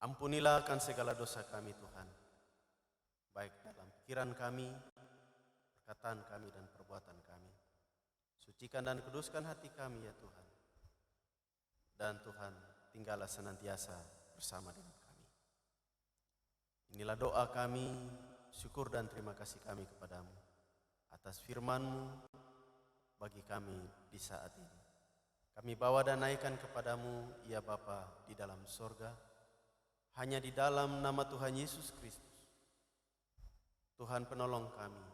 Ampunilah akan segala dosa kami Tuhan, baik dalam pikiran kami, perkataan kami dan perbuatan kami. Sucikan dan kuduskan hati kami ya Tuhan. Dan Tuhan, tinggallah senantiasa bersama dengan kami. Inilah doa kami, syukur dan terima kasih kami kepadamu atas firman-Mu bagi kami di saat ini. Kami bawa dan naikkan kepadamu ya Bapa di dalam sorga, hanya di dalam nama Tuhan Yesus Kristus, Tuhan penolong kami,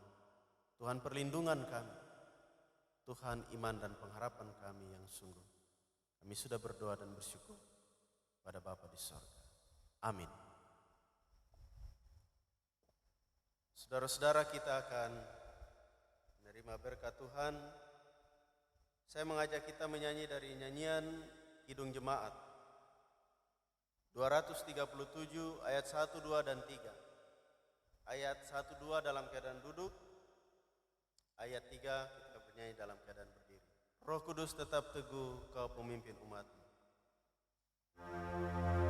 Tuhan perlindungan kami, Tuhan iman dan pengharapan kami yang sungguh. Kami sudah berdoa dan bersyukur pada Bapa di sorga. Amin. Saudara-saudara, kita akan menerima berkat Tuhan. Saya mengajak kita menyanyi dari nyanyian Kidung Jemaat 237 ayat 1, 2, dan 3. Ayat 1, 2 dalam keadaan duduk. Ayat 3 kita bernyanyi dalam keadaan berdiri. Roh Kudus tetap teguh, kau pemimpin umat-Mu. Oh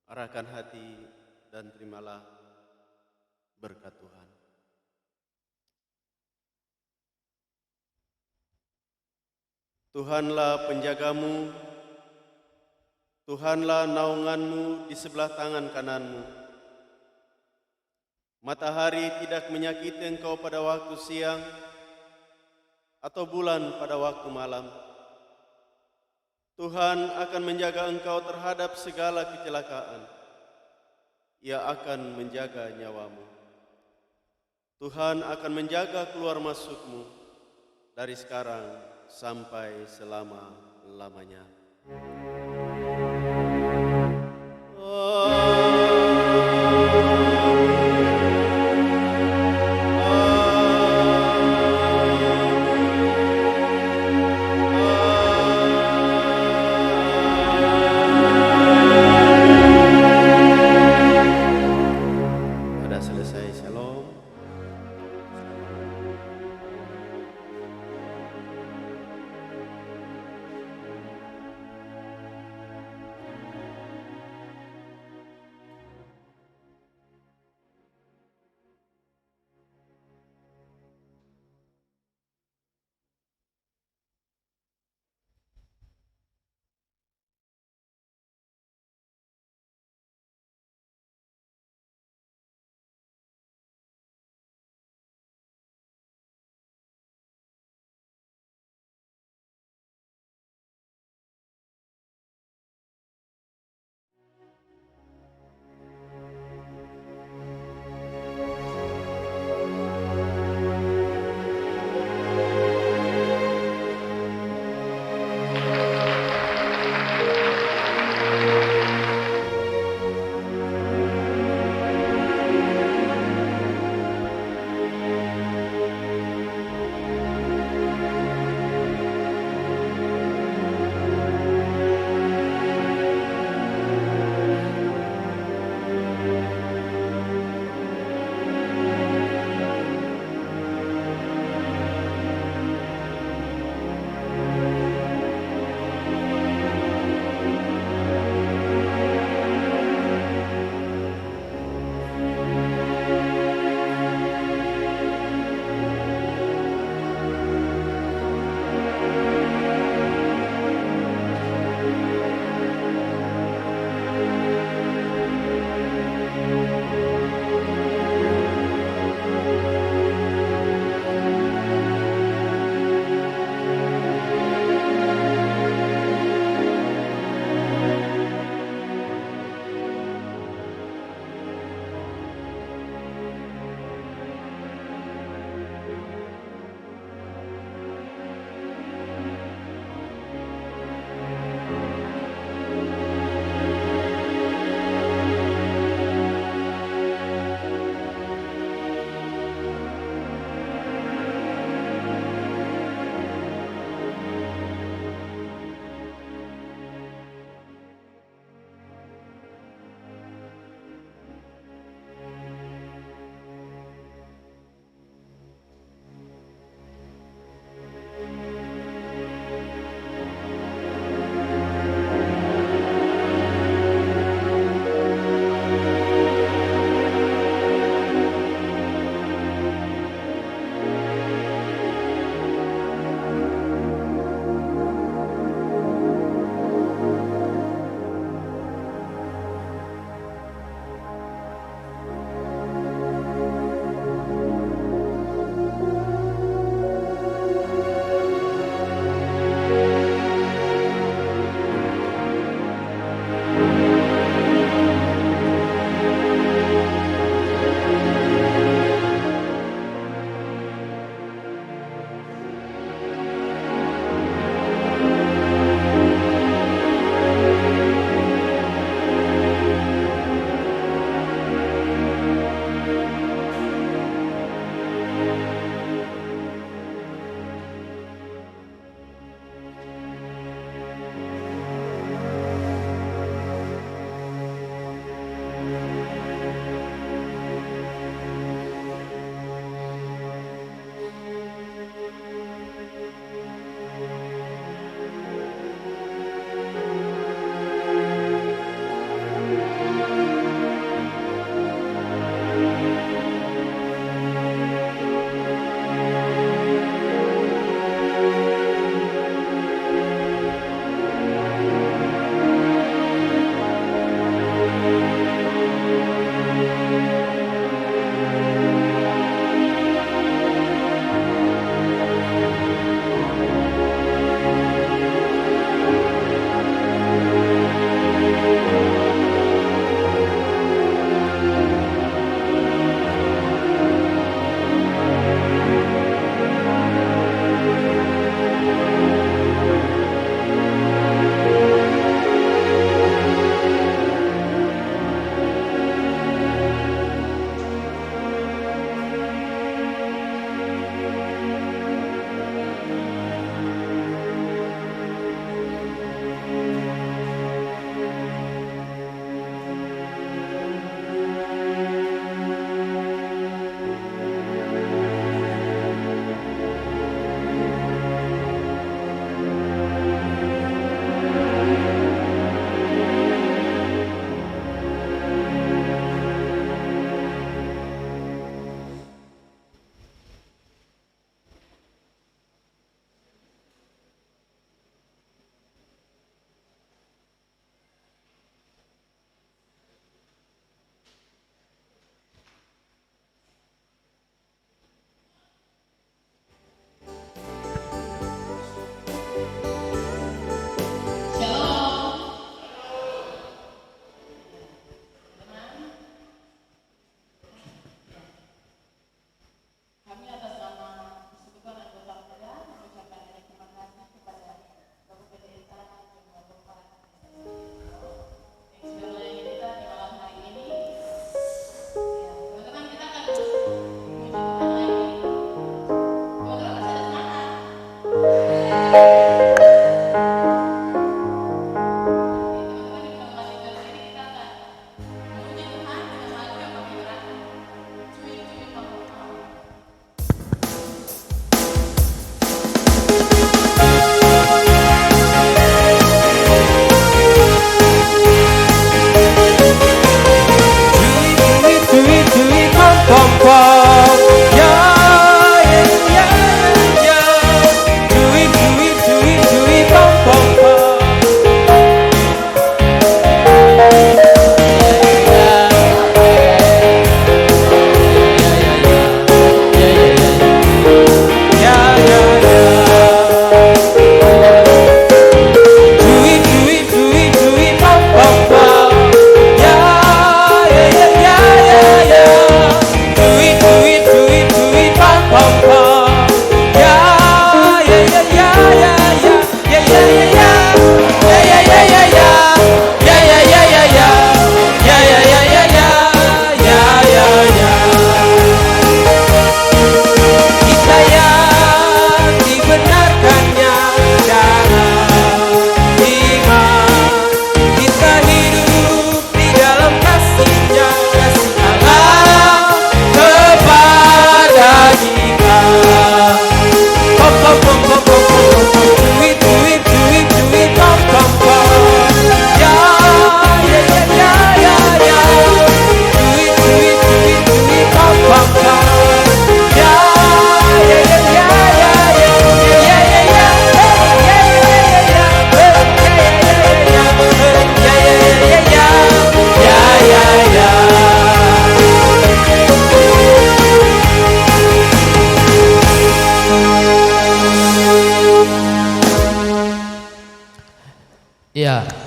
arahkan hati dan terimalah berkat Tuhan. Tuhanlah penjagamu, Tuhanlah naunganmu di sebelah tangan kananmu. Matahari tidak menyakiti engkau pada waktu siang, atau bulan pada waktu malam. Tuhan akan menjaga engkau terhadap segala kecelakaan. Ia akan menjaga nyawamu. Tuhan akan menjaga keluar masukmu dari sekarang sampai selama-lamanya. Sudah selesai, shalom.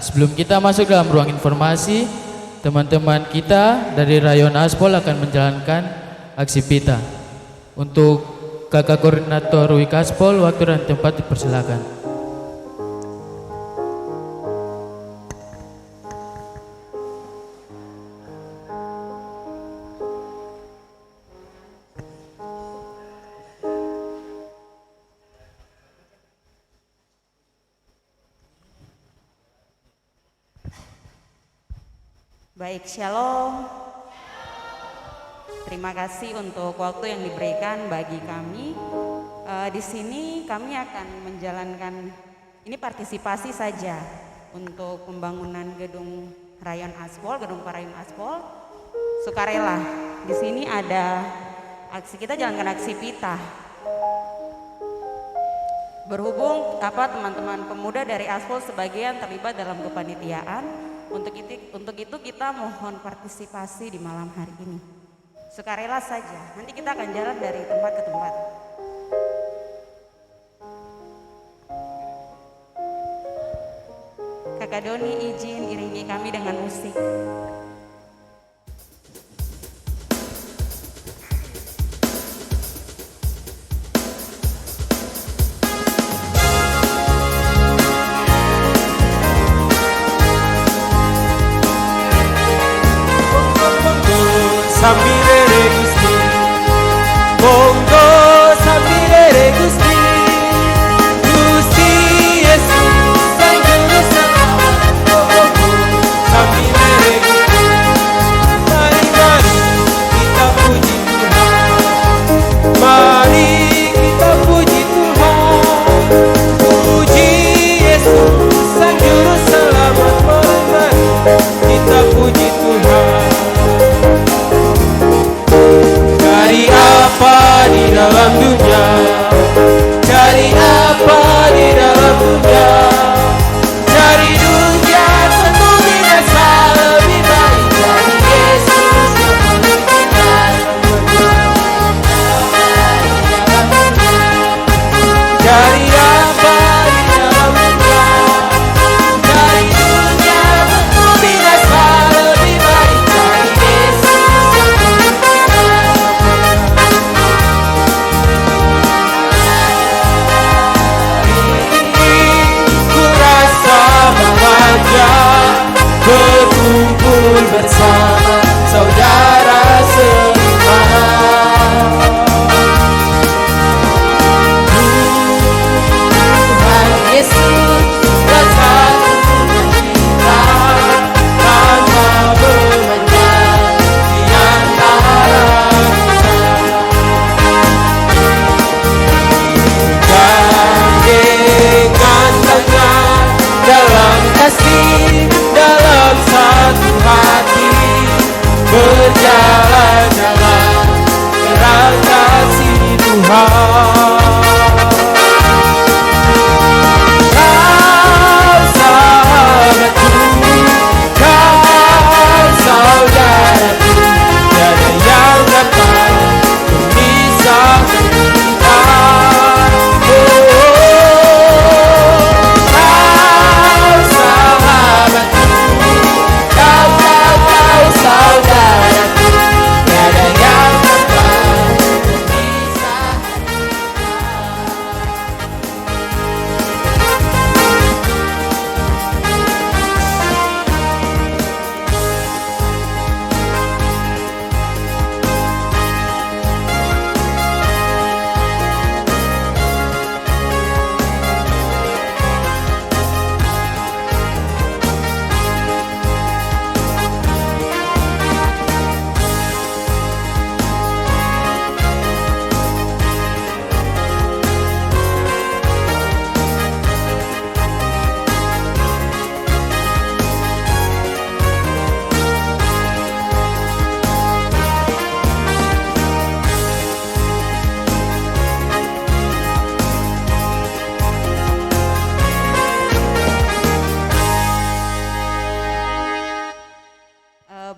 sebelum kita masuk dalam ruang informasi, teman-teman kita dari Rayon Aspol akan menjalankan aksi pita. Untuk kakak koordinator Wik Aspol, waktu dan tempat dipersilakan. Baik, shalom. Terima kasih untuk waktu yang diberikan bagi kami. Di sini kami akan menjalankan ini partisipasi saja untuk pembangunan gedung Rayon Aspol, gedung Parayon Aspol, sukarela. Di sini ada aksi, kita jalankan aksi pita. Berhubung teman-teman pemuda dari Aspol sebagian terlibat dalam kepanitiaan. Untuk itu kita mohon partisipasi di malam hari ini. Sukarela saja, nanti kita akan jalan dari tempat ke tempat. Kakak Doni izin iringi kami dengan musik. Sambirere Gusti, Bongo Sambirere Gusti, Gusti Yesus Sang Juru Selamat. Bongo Sambirere Gusti, mari kita puji Tuhan, mari kita puji Tuhan, puji Yesus Sang Juru Selamat. Mari kita puji Tuhan. Cari apa di dalam dunia? Cari apa di dalam dunia? Cari dunia tentu binasa, lebih baik cari Yesus yang menunjukkan cari apa di dalam dunia? Cari dunia tentu binasa, lebih baik cari Yesus yang berkumpul bersama saudara seiman. Tuhan Yesus rasa kita tanpa memandang di antara kita. Gandengan tangan dalam kasih, dalam satu hati, berjalan dalam terang kasih Tuhan. Kau sahabatku, kau saudaraku, tiada yang dapat memisahkan kita. Saudaraku, tiada yang dapat memisahkan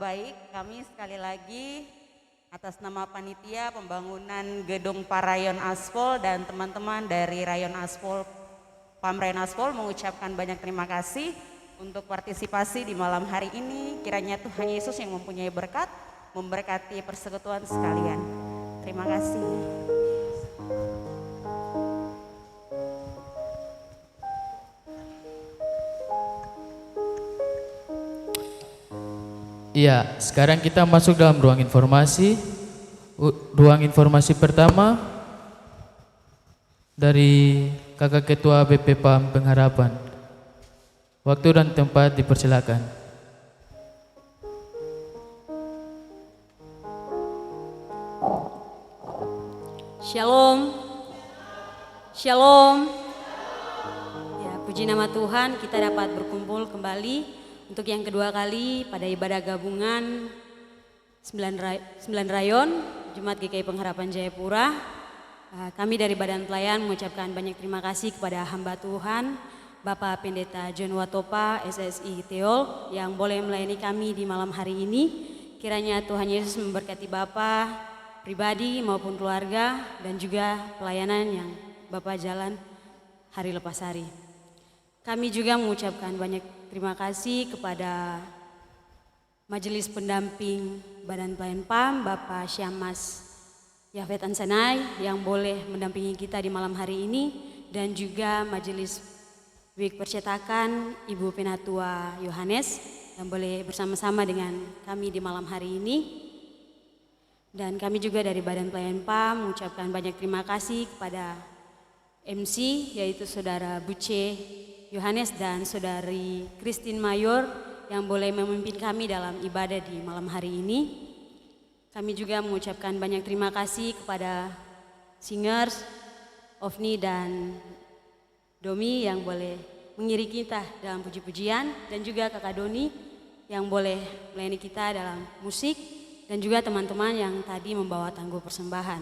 Baik, kami sekali lagi atas nama panitia pembangunan gedung Parayon Aspol dan teman-teman dari Rayon Aspol, Pamrayon Aspol mengucapkan banyak terima kasih untuk partisipasi di malam hari ini. Kiranya Tuhan Yesus yang mempunyai berkat memberkati persekutuan sekalian. Terima kasih. Iya, sekarang kita masuk dalam ruang informasi. Ruang informasi pertama dari Kakak Ketua BP PAM Pengharapan. Waktu dan tempat dipersilakan. Shalom. Shalom. Ya, puji nama Tuhan, kita dapat berkumpul kembali untuk yang kedua kali pada ibadah gabungan 9 Rayon Jemaat GKI Pengharapan Jayapura. Kami dari Badan Pelayan mengucapkan banyak terima kasih kepada hamba Tuhan Bapak Pendeta John Watopa SSI Teol yang boleh melayani kami di malam hari ini. Kiranya Tuhan Yesus memberkati Bapak pribadi maupun keluarga dan juga pelayanan yang Bapak jalan hari lepas hari. Kami juga mengucapkan banyak terima kasih kepada Majelis Pendamping Badan Pelayan PAM Bapak Syamas Yafet Ansanai yang boleh mendampingi kita di malam hari ini, dan juga Majelis Wik Percetakan Ibu Penatua Yohanes yang boleh bersama-sama dengan kami di malam hari ini. Dan kami juga dari Badan Pelayan PAM mengucapkan banyak terima kasih kepada MC yaitu Saudara Buce Yohanes dan Saudari Christine Mayor yang boleh memimpin kami dalam ibadah di malam hari ini. Kami juga mengucapkan banyak terima kasih kepada singers Ovni dan Domi yang boleh mengiringi kita dalam puji-pujian, dan juga Kakak Doni yang boleh melayani kita dalam musik, dan juga teman-teman yang tadi membawa tangguh persembahan.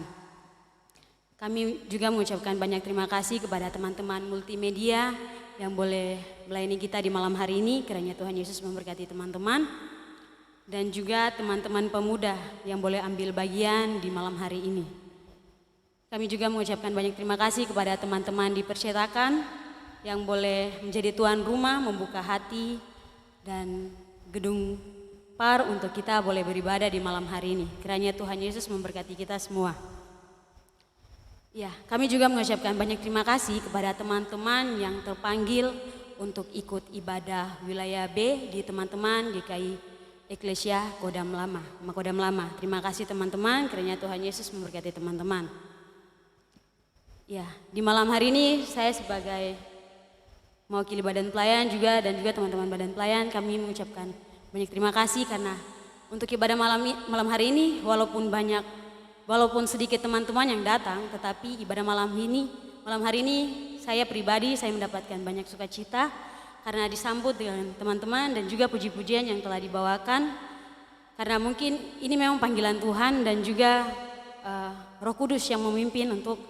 Kami juga mengucapkan banyak terima kasih kepada teman-teman multimedia yang boleh melayani kita di malam hari ini. Kiranya Tuhan Yesus memberkati teman-teman. Dan juga teman-teman pemuda yang boleh ambil bagian di malam hari ini. Kami juga mengucapkan banyak terima kasih kepada teman-teman di percetakan yang boleh menjadi tuan rumah, membuka hati dan gedung PAR untuk kita boleh beribadah di malam hari ini. Kiranya Tuhan Yesus memberkati kita semua. Ya, kami juga mengucapkan banyak terima kasih kepada teman-teman yang terpanggil untuk ikut ibadah wilayah B di teman-teman GKI Eklesia Kodam Lama, Makodam Lama. Terima kasih teman-teman, kiranya Tuhan Yesus memberkati teman-teman. Ya, di malam hari ini saya sebagai mewakili Badan Pelayan juga dan juga teman-teman Badan Pelayan, kami mengucapkan banyak terima kasih karena untuk ibadah malam hari ini walaupun sedikit teman-teman yang datang, tetapi ibadah malam hari ini saya pribadi saya mendapatkan banyak sukacita karena disambut dengan teman-teman dan juga puji-pujian yang telah dibawakan. Karena mungkin ini memang panggilan Tuhan dan juga Roh Kudus yang memimpin untuk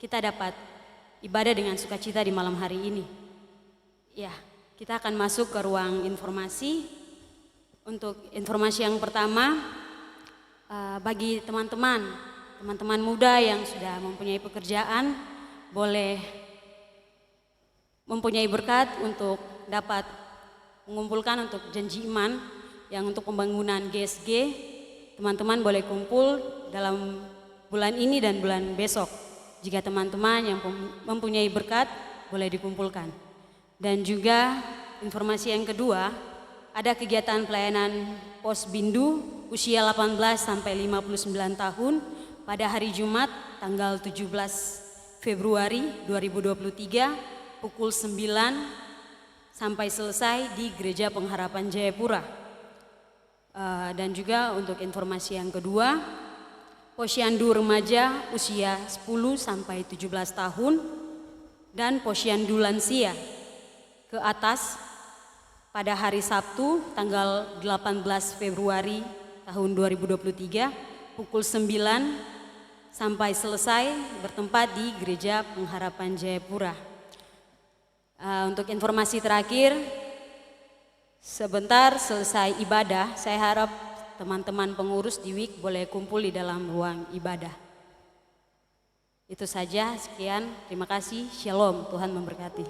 kita dapat ibadah dengan sukacita di malam hari ini. Ya, kita akan masuk ke ruang informasi. Untuk informasi yang pertama, bagi teman-teman muda yang sudah mempunyai pekerjaan, boleh mempunyai berkat untuk dapat mengumpulkan untuk janji iman yang untuk pembangunan GSG. Teman-teman boleh kumpul dalam bulan ini dan bulan besok. Jika teman-teman yang mempunyai berkat boleh dikumpulkan. Dan juga informasi yang kedua, ada kegiatan pelayanan Pos Bindu usia 18 sampai 59 tahun pada hari Jumat tanggal 17 Februari 2023 pukul 9 sampai selesai di Gereja Pengharapan Jayapura. Dan juga untuk informasi yang kedua, Posyandu remaja usia 10 sampai 17 tahun dan Posyandu lansia ke atas pada hari Sabtu tanggal 18 Februari tahun 2023 pukul 9 sampai selesai bertempat di Gereja Pengharapan Jayapura. Untuk informasi terakhir, sebentar selesai ibadah, saya harap teman-teman pengurus di WIK boleh kumpul di dalam ruang ibadah. Itu saja, sekian, terima kasih, shalom, Tuhan memberkati.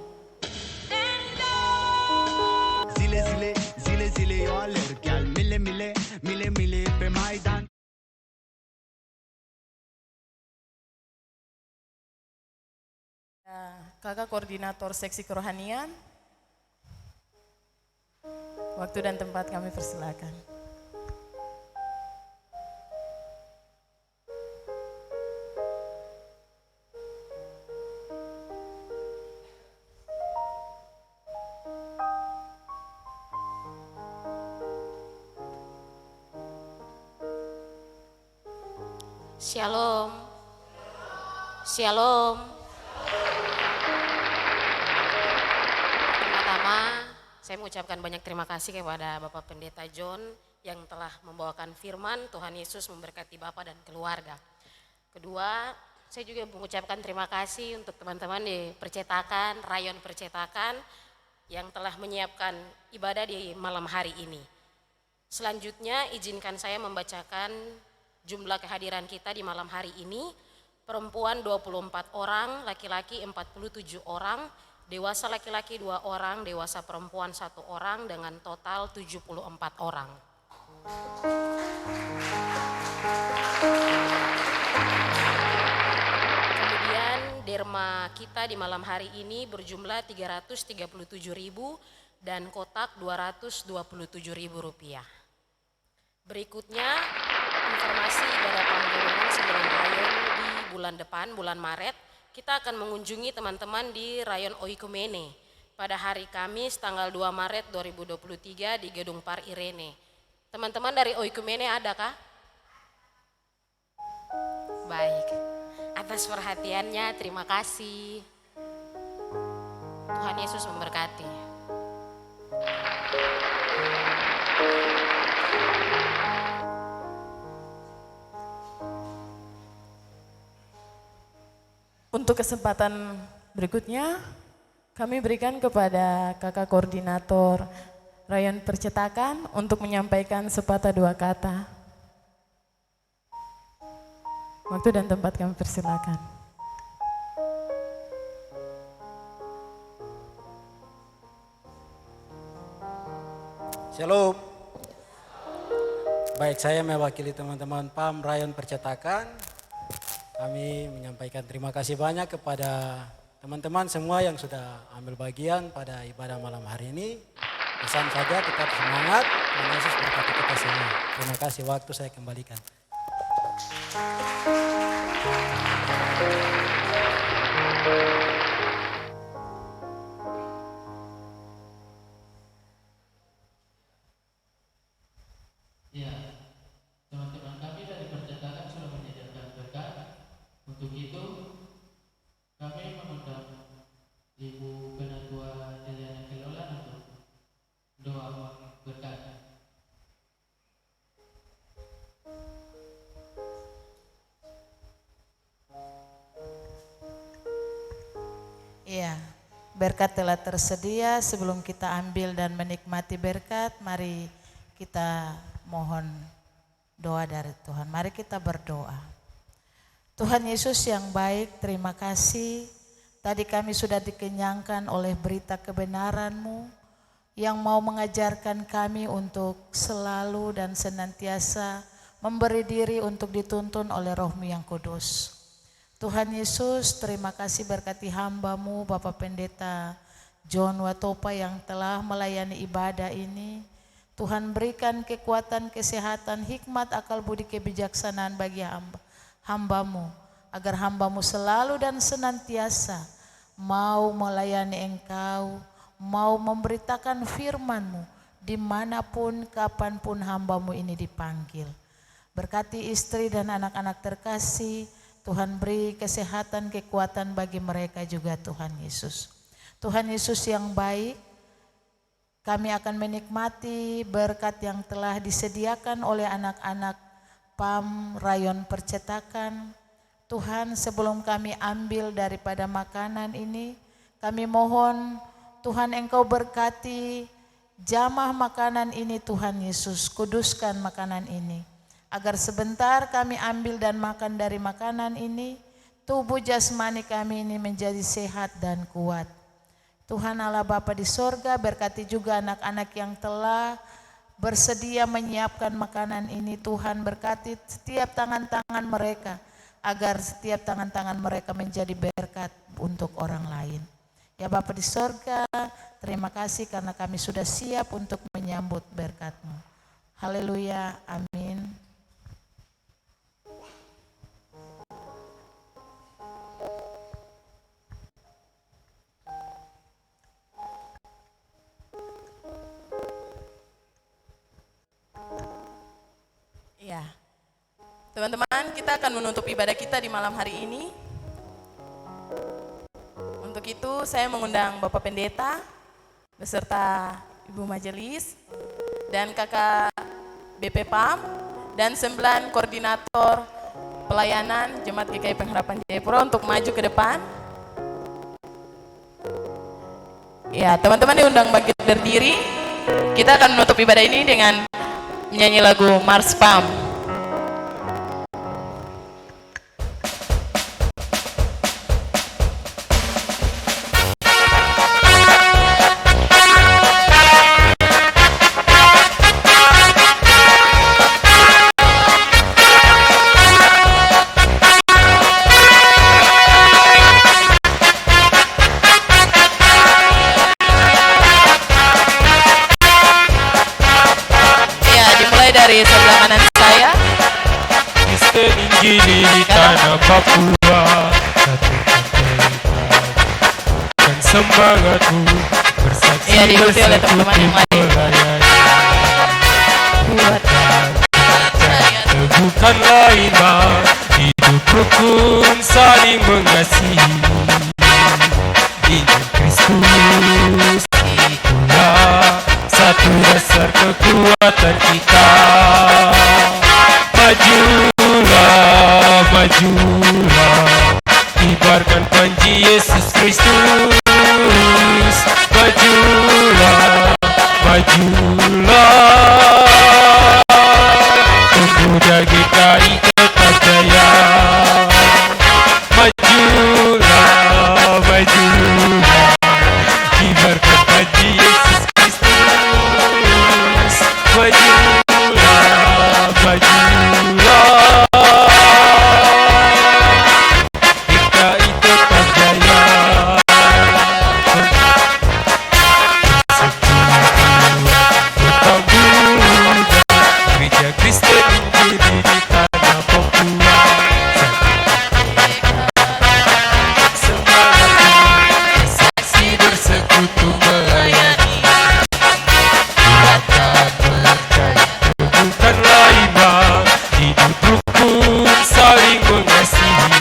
zili yo alır gel mile mile mile mile pe maydan. Kakak koordinator seksi kerohanian, waktu dan tempat kami persilakan. Shalom. Shalom. Pertama-tama saya mengucapkan banyak terima kasih kepada Bapak Pendeta John yang telah membawakan firman. Tuhan Yesus memberkati Bapak dan keluarga. Kedua, saya juga mengucapkan terima kasih untuk teman-teman di percetakan, rayon percetakan yang telah menyiapkan ibadah di malam hari ini. Selanjutnya izinkan saya membacakan jumlah kehadiran kita di malam hari ini. Perempuan 24 orang, laki-laki 47 orang, dewasa laki-laki 2 orang, dewasa perempuan 1 orang dengan total 74 orang. Kemudian derma kita di malam hari ini berjumlah 337.000 dan kotak Rp227.000. Berikutnya informasi ibadah panggilan 9 rayon di bulan depan, bulan Maret, kita akan mengunjungi teman-teman di Rayon Oikumene pada hari Kamis tanggal 2 Maret 2023 di Gedung Par Irene. Teman-teman dari Oikumene adakah? Baik, atas perhatiannya terima kasih. Tuhan Yesus memberkati. Untuk kesempatan berikutnya, kami berikan kepada kakak koordinator rayon percetakan untuk menyampaikan sepatah dua kata. Waktu dan tempat kami persilakan. Shalom. Baik, saya mewakili teman-teman PAM Rayon Percetakan. Kami menyampaikan terima kasih banyak kepada teman-teman semua yang sudah ambil bagian pada ibadah malam hari ini. Pesan saja tetap semangat, Tuhan Yesus berkati kita semua. Terima kasih, waktu saya kembalikan. Ya, teman-teman kami dari percetakan sudah menyediakan berkat. Untuk itu, kami mengundang Ibu Penatua Liliana Kelola untuk doa berkat. Iya, berkat telah tersedia. Sebelum kita ambil dan menikmati berkat, mari kita mohon doa dari Tuhan. Mari kita berdoa. Tuhan Yesus yang baik, terima kasih. Tadi kami sudah dikenyangkan oleh berita kebenaran-Mu yang mau mengajarkan kami untuk selalu dan senantiasa memberi diri untuk dituntun oleh Roh-Mu yang kudus. Tuhan Yesus, terima kasih berkati hamba-Mu Bapak Pendeta John Watopa yang telah melayani ibadah ini. Tuhan berikan kekuatan, kesehatan, hikmat, akal budi, kebijaksanaan bagi hamba-Mu, agar hamba-Mu selalu dan senantiasa mau melayani Engkau, mau memberitakan firman-Mu dimanapun, kapanpun hamba-Mu ini dipanggil. Berkati istri dan anak-anak terkasih, Tuhan beri kesehatan, kekuatan bagi mereka juga Tuhan Yesus. Tuhan Yesus yang baik, kami akan menikmati berkat yang telah disediakan oleh anak-anak PAM Rayon Percetakan. Tuhan, sebelum kami ambil daripada makanan ini, kami mohon Tuhan Engkau berkati jamah makanan ini Tuhan Yesus, kuduskan makanan ini. Agar sebentar kami ambil dan makan dari makanan ini, tubuh jasmani kami ini menjadi sehat dan kuat. Tuhan Allah Bapa di sorga, berkati juga anak-anak yang telah bersedia menyiapkan makanan ini. Tuhan berkati setiap tangan-tangan mereka, agar setiap tangan-tangan mereka menjadi berkat untuk orang lain. Ya Bapa di sorga, terima kasih karena kami sudah siap untuk menyambut berkat-Mu. Haleluya, amin. Ya, teman-teman, kita akan menutup ibadah kita di malam hari ini. Untuk itu saya mengundang Bapak Pendeta beserta Ibu Majelis dan Kakak BP PAM dan 9 koordinator pelayanan Jemaat GKI Pengharapan Jayapura untuk maju ke depan. Ya, teman-teman diundang bangkit berdiri. Kita akan menutup ibadah ini dengan menyanyi lagu Mars PAM. Dari sebelah kanan saya, Kristen Injili di tanah Papua, satukan tekad dan semangatmu, bersaksi bersekutu melayani. Bukan lain mah hidup rukun saling mengasihi. Injil Kristus itulah satu dasar kekuatan kita. Majulah, majulah, kibarkan panji Yesus Kristus. Majulah, majulah, pemuda GKI tetap jaya. Majulah, majulah, kibarkan panji Yesus Kristus. Majulah, majulah, GKI tetap jaya. Tetap muda, Gereja Kristen Injili di tanah Papua. Semangat saksi bersekutu melayani. Bukan lain mah hidup rukun saling mengasihi.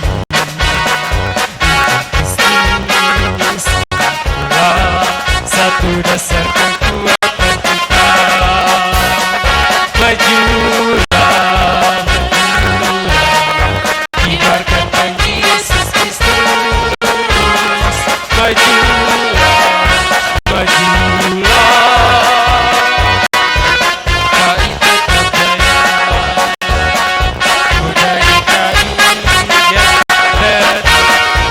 Kristus itulah satu dasar kekuatan kita. Majulah, majulah, kibarkan panji Yesus Kristus. Majulah, majulah, GKI tetap jaya. Pemuda GKI yang hebat,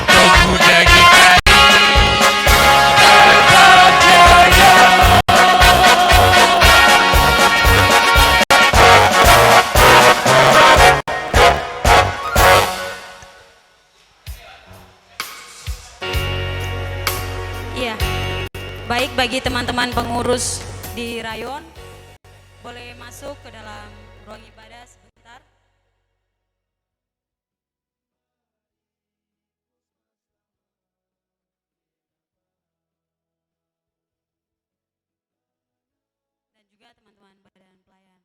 pemuda GKI tetap jaya. Iya, baik bagi teman-teman pengurus di rayon, boleh masuk ke dalam ruang ibadah sebentar. Dan juga teman-teman badan pelayan.